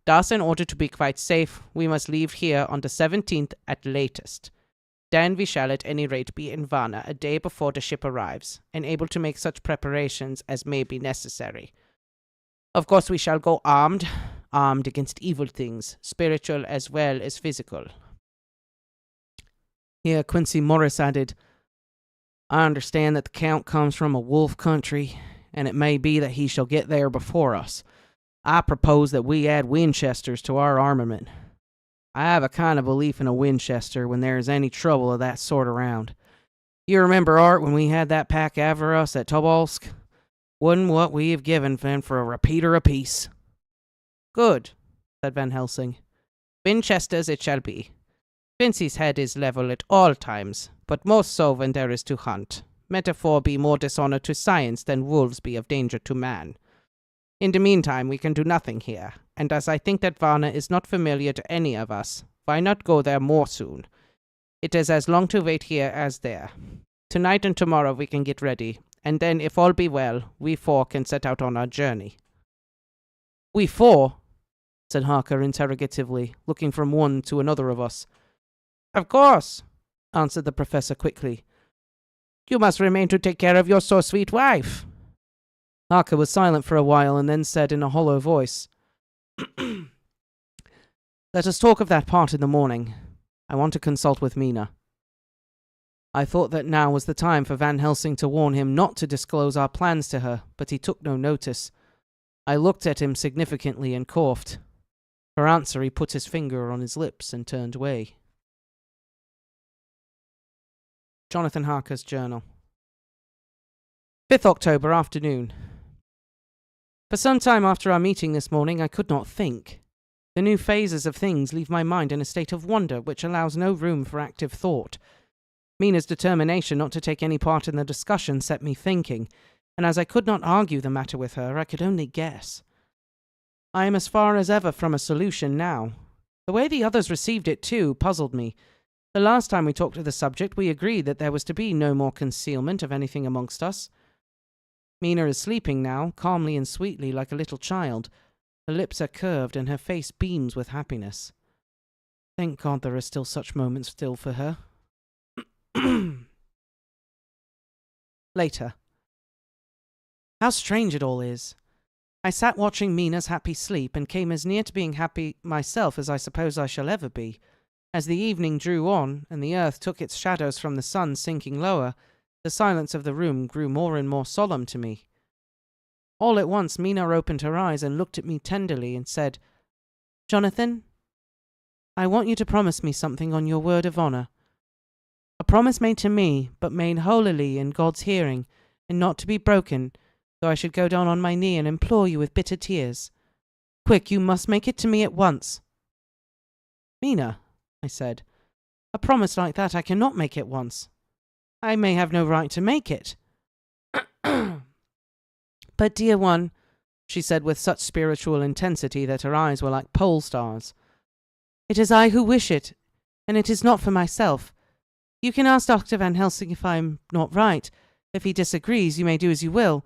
Thus, in order to be quite safe, we must leave here on the 17th at latest. Then we shall at any rate be in Varna a day before the ship arrives, and able to make such preparations as may be necessary. Of course we shall go armed against evil things, spiritual as well as physical. Here Quincy Morris added, I understand that the Count comes from a wolf country, and it may be that he shall get there before us. I propose that we add Winchesters to our armament. I have a kind of belief in a Winchester when there is any trouble of that sort around. You remember, Art, when we had that pack after us at Tobolsk? Wouldn't what we have given them for a repeater apiece. Good, said Van Helsing. Winchesters it shall be. Quincy's head is level at all times, but most so when there is to hunt. Metaphor be more dishonour to science than wolves be of danger to man. In the meantime, we can do nothing here, and as I think that Varna is not familiar to any of us, why not go there more soon? It is as long to wait here as there. Tonight and tomorrow we can get ready, and then, if all be well, we 4 can set out on our journey. We 4? Said Harker interrogatively, looking from one to another of us. Of course, answered the professor quickly. You must remain to take care of your so sweet wife. Harker was silent for a while, and then said in a hollow voice, Let us talk of that part in the morning. I want to consult with Mina. I thought that now was the time for Van Helsing to warn him not to disclose our plans to her, but he took no notice. I looked at him significantly and coughed. For answer, he put his finger on his lips and turned away. Jonathan Harker's journal. 5th October afternoon. For some time after our meeting this morning, I could not think. The new phases of things leave my mind in a state of wonder which allows no room for active thought. Mina's determination not to take any part in the discussion set me thinking, and as I could not argue the matter with her, I could only guess. I am as far as ever from a solution now. The way the others received it, too, puzzled me. The last time we talked of the subject, we agreed that there was to be no more concealment of anything amongst us. Mina is sleeping now, calmly and sweetly, like a little child. Her lips are curved, and her face beams with happiness. Thank God there are still such moments still for her. Later. How strange it all is. I sat watching Mina's happy sleep, and came as near to being happy myself as I suppose I shall ever be. As the evening drew on, and the earth took its shadows from the sun sinking lower, the silence of the room grew more and more solemn to me. All at once Mina opened her eyes and looked at me tenderly and said, "Jonathan, I want you to promise me something on your word of honour. A promise made to me, but made holily in God's hearing, and not to be broken, though I should go down on my knee and implore you with bitter tears. Quick, you must make it to me at once." "Mina," I said, "a promise like that I cannot make at once. I may have no right to make it." "But, dear one," she said with such spiritual intensity that her eyes were like pole stars, "it is I who wish it, and it is not for myself. You can ask Dr. Van Helsing if I am not right. If he disagrees, you may do as you will.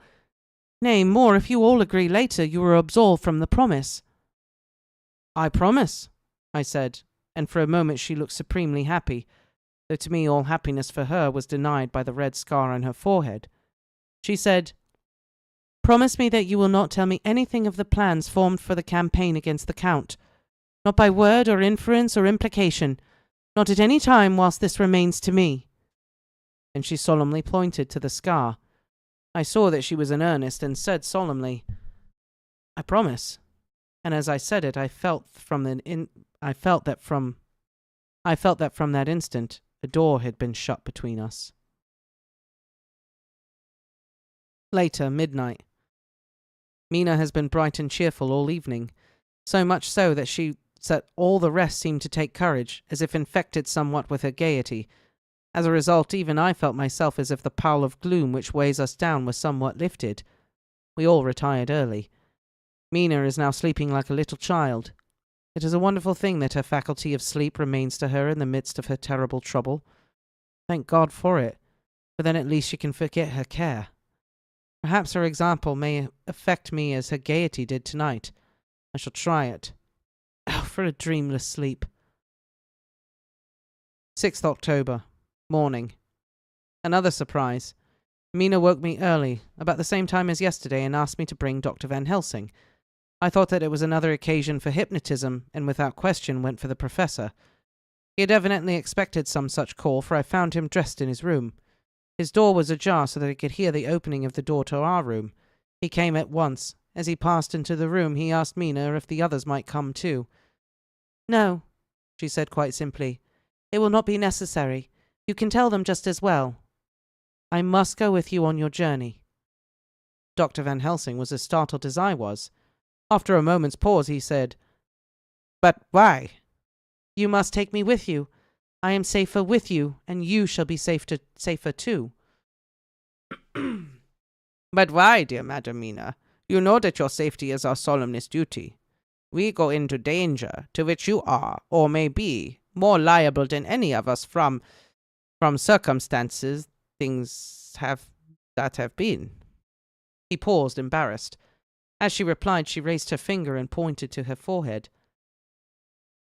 Nay, more, if you all agree later, you are absolved from the promise." "I promise," I said, and for a moment she looked supremely happy, though to me all happiness for her was denied by the red scar on her forehead. She said, "Promise me that you will not tell me anything of the plans formed for the campaign against the Count, not by word or inference or implication, not at any time whilst this remains to me." And she solemnly pointed to the scar. I saw that she was in earnest, and said solemnly, "I promise." And as I said it, I felt that from that instant a door had been shut between us. Later, midnight. Mina has been bright and cheerful all evening, so much so that all the rest seemed to take courage, as if infected somewhat with her gaiety. As a result, even I felt myself as if the pall of gloom which weighs us down was somewhat lifted. We all retired early. Mina is now sleeping like a little child. It is a wonderful thing that her faculty of sleep remains to her in the midst of her terrible trouble. Thank God for it, for then at least she can forget her care. Perhaps her example may affect me as her gaiety did tonight. I shall try it. Oh, for a dreamless sleep. 6th October. Morning. Another surprise. Mina woke me early, about the same time as yesterday, and asked me to bring Dr. Van Helsing. I thought that it was another occasion for hypnotism, and without question went for the professor. He had evidently expected some such call, for I found him dressed in his room. His door was ajar so that I could hear the opening of the door to our room. He came at once. As he passed into the room, he asked Mina if the others might come too. "No," she said quite simply. "It will not be necessary. You can tell them just as well. I must go with you on your journey." Dr. Van Helsing was as startled as I was. After a moment's pause, he said, "But why?" "You must take me with you. I am safer with you, and you shall be safer too." "But why, dear Madam Mina? You know that your safety is our solemnest duty. We go into danger, to which you are, or may be, more liable than any of us from circumstances, that have been." He paused, embarrassed. As she replied, she raised her finger and pointed to her forehead.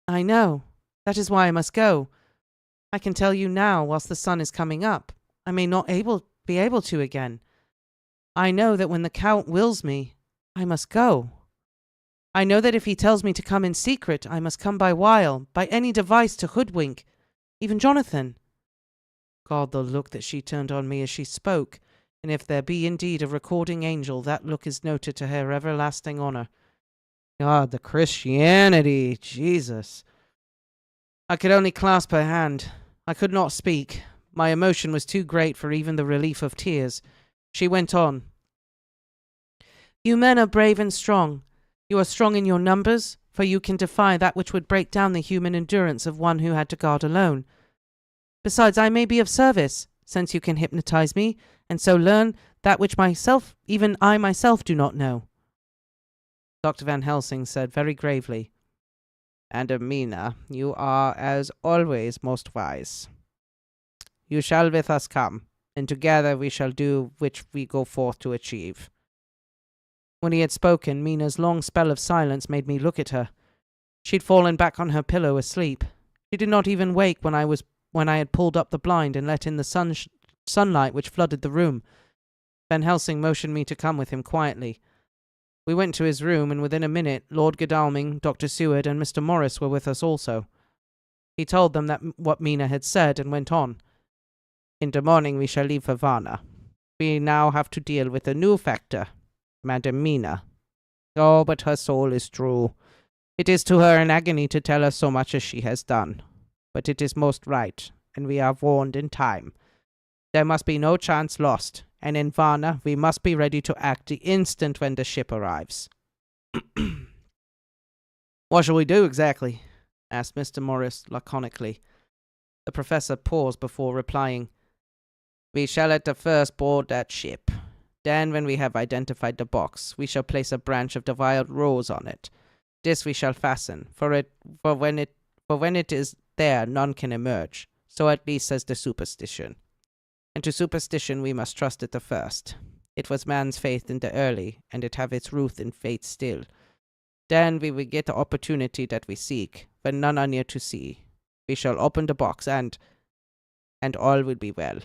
"I know. That is why I must go. I can tell you now, whilst the sun is coming up. I may not be able to again. I know that when the Count wills me, I must go. I know that if he tells me to come in secret, I must come by wile, by any device to hoodwink, even Jonathan." God, the look that she turned on me as she spoke, And if there be indeed a recording angel, that look is noted to her everlasting honor. God, the Christianity, Jesus. I could only clasp her hand. I could not speak. My emotion was too great for even the relief of tears. She went on. You men are brave and strong. You are strong in your numbers, for you can defy that which would break down the human endurance of one who had to guard alone. Besides, I may be of service, since you can hypnotize me, and so learn that which even I myself do not know. Dr. Van Helsing said very gravely, And Amina, you are, as always, most wise. You shall with us come, and together we shall do which we go forth to achieve. When he had spoken, Mina's long spell of silence made me look at her. She'd fallen back on her pillow asleep. She did not even wake when I had pulled up the blind and let in the sunlight which flooded the room. Van Helsing motioned me to come with him quietly. We went to his room, and within a minute Lord Godalming, Dr. Seward, and Mr. Morris were with us also. He told them what Mina had said, and went on. In the morning we shall leave for Varna. We now have to deal with a new factor, Madam Mina. Oh, but her soul is true. It is to her an agony to tell us so much as she has done. But it is most right, and we are warned in time. There must be no chance lost, and in Varna we must be ready to act the instant when the ship arrives. What shall we do exactly? Asked Mr. Morris laconically. The professor paused before replying. We shall at the first board that ship. Then, when we have identified the box, we shall place a branch of the wild rose on it. This we shall fasten, for when it is there, none can emerge. So at least says the superstition. And to superstition we must trust at the first. It was man's faith in the early, and it have its root in faith still. Then we will get the opportunity that we seek, when none are near to see. We shall open the box, and all will be well.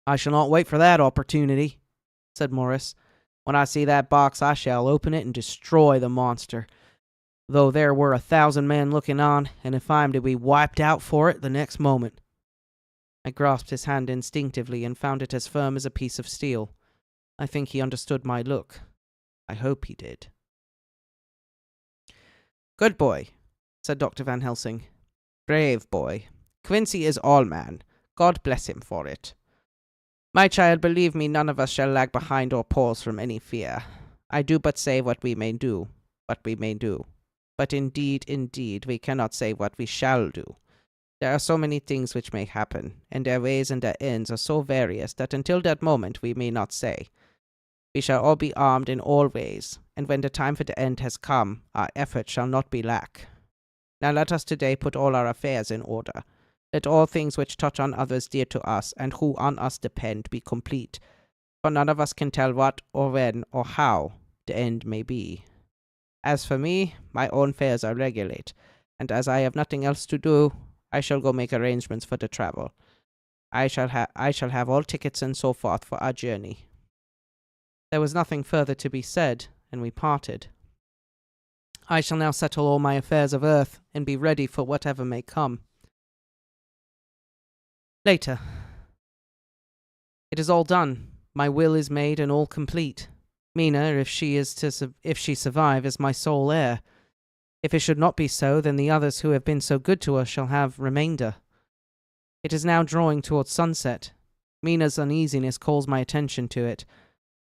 I shall not wait for that opportunity, said Morris. When I see that box, I shall open it and destroy the monster, though there were 1,000 men looking on, and if I am to be wiped out for it the next moment. I grasped his hand instinctively and found it as firm as a piece of steel. I think he understood my look. I hope he did. Good boy, said Dr. Van Helsing. Brave boy. Quincy is all man. God bless him for it. My child, believe me, none of us shall lag behind or pause from any fear. I do but say what we may do. But indeed, we cannot say what we shall do. There are so many things which may happen, and their ways and their ends are so various that until that moment we may not say. We shall all be armed in all ways, and when the time for the end has come, our efforts shall not be lack. Now let us today put all our affairs in order. Let all things which touch on others dear to us, and who on us depend, be complete, for none of us can tell what, or when, or how the end may be. As for me, my own affairs are regulate, and as I have nothing else to do, I shall go make arrangements for the travel. I shall have all tickets and so forth for our journey. There was nothing further to be said, and we parted. I shall now settle all my affairs of earth, and be ready for whatever may come. Later. It is all done. My will is made and all complete. Mina, if she survive, is my sole heir. If it should not be so, then the others who have been so good to us shall have remainder. It is now drawing towards sunset. Mina's uneasiness calls my attention to it.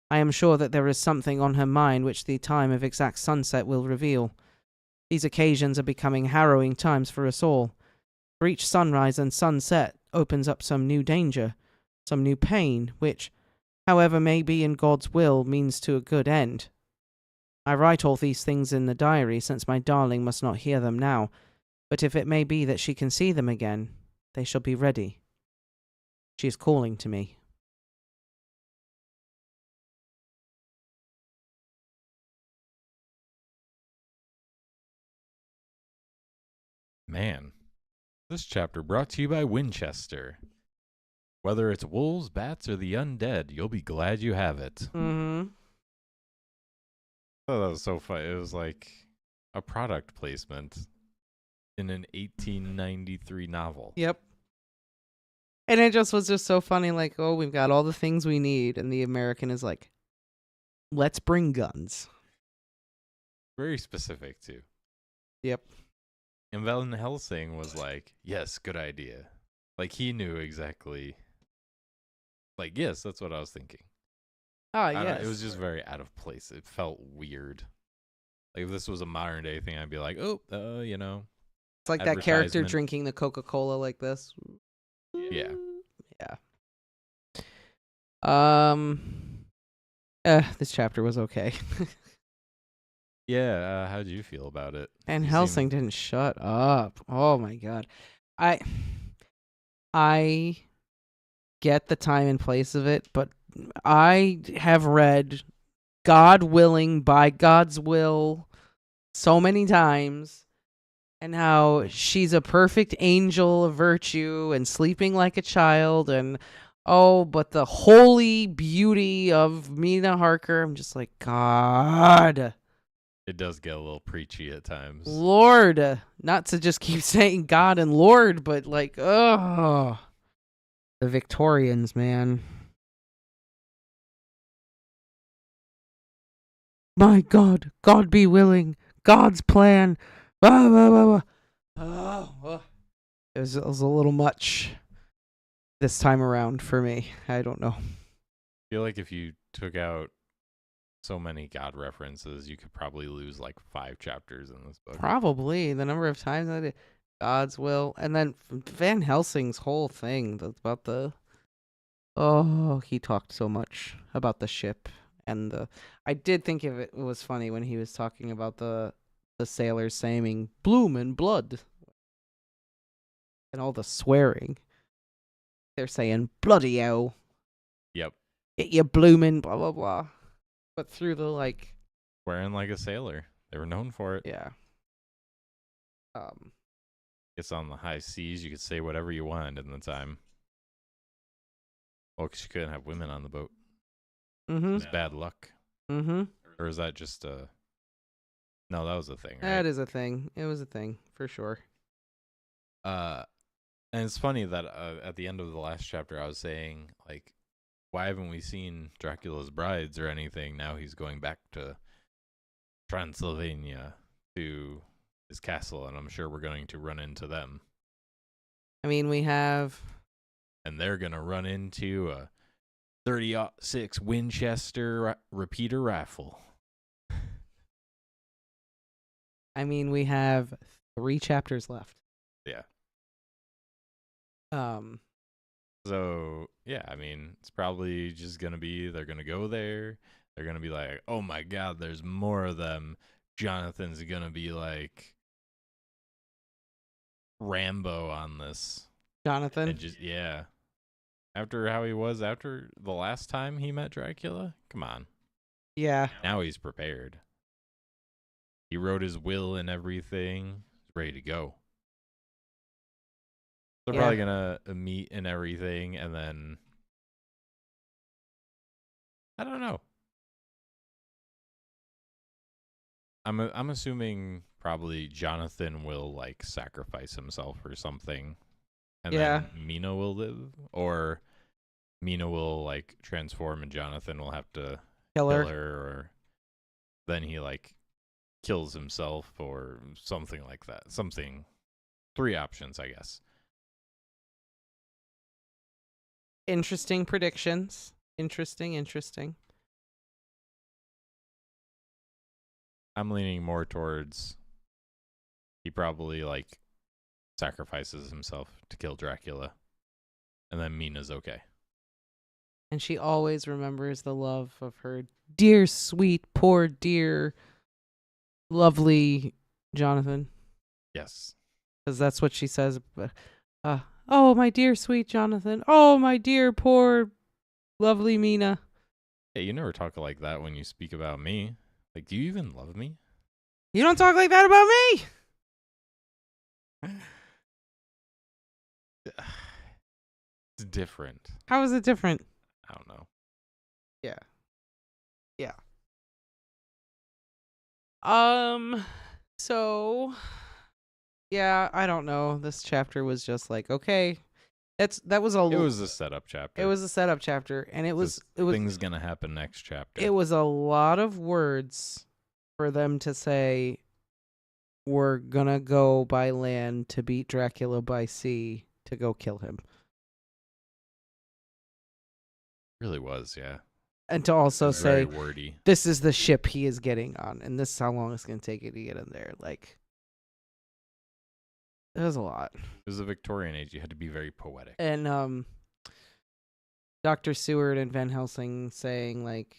I am sure that there is something on her mind which the time of exact sunset will reveal. These occasions are becoming harrowing times for us all. For each sunrise and sunset opens up some new danger, some new pain, which, however may be in God's will, means to a good end. I write all these things in the diary, since my darling must not hear them now, but if it may be that she can see them again, they shall be ready. She is calling to me. Man, this chapter brought to you by Winchester. Whether it's wolves, bats, or the undead, you'll be glad you have it. Mm-hmm. Oh, that was so fun. It was like a product placement in an 1893 novel. Yep. And it just was just so funny, like, oh, we've got all the things we need, and the American is like, let's bring guns. Very specific too. Yep. And Van Helsing was like, yes, good idea. Like he knew exactly. Like, yes, that's what I was thinking. Ah, I don't know, yes. it was just very out of place. It felt weird. Like if this was a modern day thing, I'd be like, oh, you know. It's like that character advertisement. drinking the Coca-Cola like this. Yeah. Yeah. This chapter was okay. Yeah, how'd you feel about it? And You Helsing seem- didn't shut up. Oh my god. I get the time and place of it, but I have read God willing by God's will so many times, and how she's a perfect angel of virtue and sleeping like a child, and oh, but the holy beauty of Mina Harker. I'm just like, God, It does get a little preachy at times. Lord. Not to just keep saying God and Lord, but like, oh, the Victorians, man. My God, God be willing, God's plan. Blah, blah, blah, blah. Oh, it was a little much this time around for me. I don't know. I feel like if you took out so many God references, you could probably lose like 5 chapters in this book. Probably the number of times I did God's will, and then Van Helsing's whole thing about the. Oh, he talked so much about the ship and the. I did think of it. It was funny when he was talking about the sailors saying "bloom and blood" and all the swearing. They're saying "bloody hell." Yep. Get your blooming blah blah blah. But through the like, Wearing like a sailor. They were known for it. yeah. It's on the high seas. You could say whatever you wanted in the time. Well, 'cause you couldn't have women on the boat. It Mm-hmm. was bad luck. Mm-hmm. Or is that just a... No, that was a thing, right? That is a thing. It was a thing for sure. And it's funny that at the end of the last chapter, I was saying, like, why haven't we seen Dracula's brides or anything? Now he's going back to Transylvania to his castle, and I'm sure we're going to run into them. I mean, we have. And they're going to run into a 30-06 Winchester repeater rifle. I mean, we have 3 chapters left. Yeah. So yeah, I mean, it's probably just going to be, they're going to go there. They're going to be like, oh my God, there's more of them. Jonathan's going to be like Rambo on this. Jonathan. And just, yeah. After how he was after the last time he met Dracula? Come on. Yeah. Now he's prepared. He wrote his will and everything. He's ready to go. They're probably going to meet and everything, and then... I don't know. I'm assuming probably Jonathan will, like, sacrifice himself or something. And then Mina will live, or Mina will like transform and Jonathan will have to kill her, or then he like kills himself or something like that. 3 options, I guess. Interesting predictions. Interesting. I'm leaning more towards he probably like sacrifices himself to kill Dracula, and then Mina's okay. And she always remembers the love of her dear, sweet, poor, dear, lovely Jonathan. Yes. Because that's what she says. Oh, my dear, sweet Jonathan. Oh, my dear, poor, lovely Mina. Hey, you never talk like that when you speak about me. Like, do you even love me? You don't talk like that about me. It's different. How is it different? I don't know. Yeah. So, yeah, I don't know. This chapter was just like, okay, That was a It was a setup chapter. it was a setup chapter, and it was things gonna happen next chapter. it was a lot of words for them to say. We're gonna go by land to beat Dracula by sea to go kill him, really was, yeah. and to also say very wordy. this is the ship he is getting on, and this is how long it's gonna take you to get in there. Like, it was a lot. It was the Victorian age. You had to be very poetic. And Dr. Seward and Van Helsing saying like,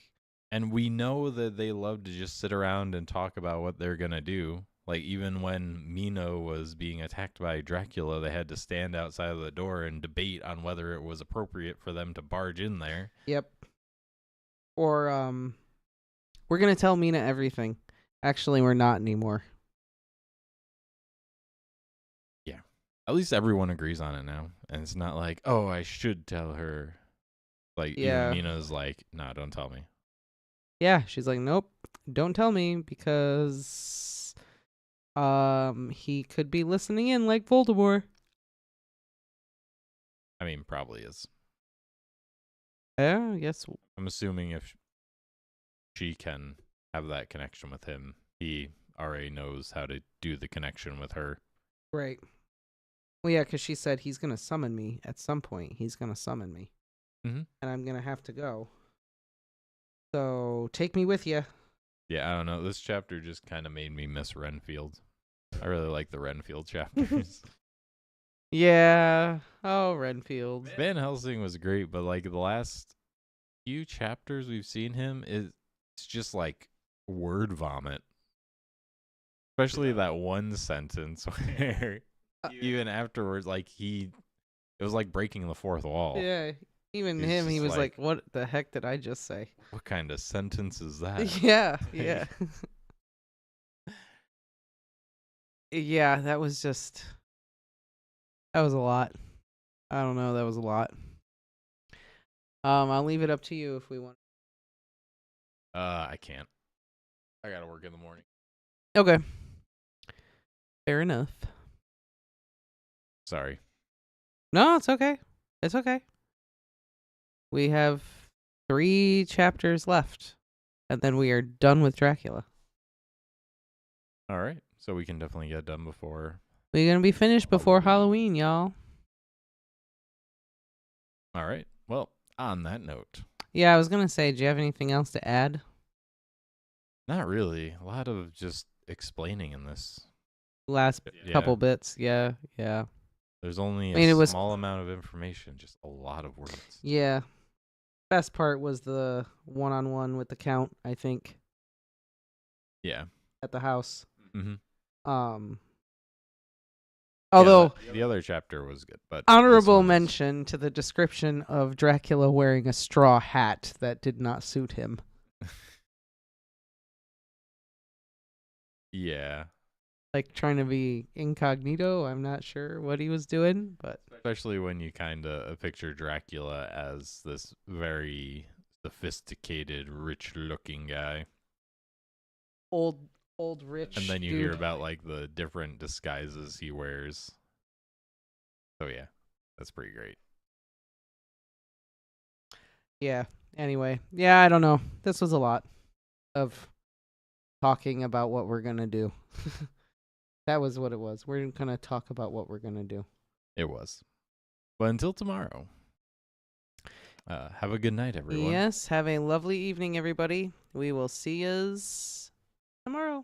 and we know that they love to just sit around and talk about what they're gonna do. Like, even when Mino was being attacked by Dracula, they had to stand outside of the door and debate on whether it was appropriate for them to barge in there. yep. Or we're gonna tell Mina everything. Actually, we're not anymore. Yeah. At least everyone agrees on it now. And it's not like, oh, I should tell her. Like, Yeah. even Mina's like, nah, don't tell me. Yeah, she's like, nope, don't tell me because he could be listening in like Voldemort. I mean, probably is. Yeah, I guess. I'm assuming if she can have that connection with him, he already knows how to do the connection with her. Right. Well, yeah, because she said he's going to summon me at some point. He's going to summon me. Mm-hmm. And I'm going to have to go. So take me with you. Yeah, I don't know. This chapter just kind of made me miss Renfield. I really like the Renfield chapters. Yeah. Oh, Renfield. Van Helsing was great, but like the last few chapters we've seen him, it's just like word vomit. Especially that one sentence where even afterwards, like it was like breaking the fourth wall. Yeah. Even He's him, he just was like, like, what the heck did I just say? What kind of sentence is that? Yeah. Yeah. Yeah, that was a lot. I don't know, that was a lot. I'll leave it up to you if we want. I can't. I gotta work in the morning. Okay. Fair enough. Sorry. No, it's okay. It's okay. We have 3 chapters left, and then we are done with Dracula. All right. So we can definitely get done before. We're going to be finished before Halloween, y'all. All right. Well, on that note. Yeah, I was going to say, do you have anything else to add? Not really. A lot of just explaining in this. Last couple bits. Yeah. There's only I mean, a small amount of information, just a lot of words. Yeah. Best part was the one-on-one with the Count, I think. Yeah. At the house. Mm-hmm. Although the other chapter was good, but honorable mention to the description of Dracula wearing a straw hat that did not suit him. Yeah. Like trying to be incognito. I'm not sure what he was doing, but especially when you kind of picture Dracula as this very sophisticated, rich-looking guy. Old rich. And then you dude. hear about like the different disguises he wears. So yeah, that's pretty great. Yeah. Anyway, yeah, I don't know. This was a lot of talking about what we're gonna do. That was what it was. We're gonna talk about what we're gonna do. It was. But until tomorrow, have a good night, everyone. Yes, have a lovely evening, everybody. We will see yous tomorrow.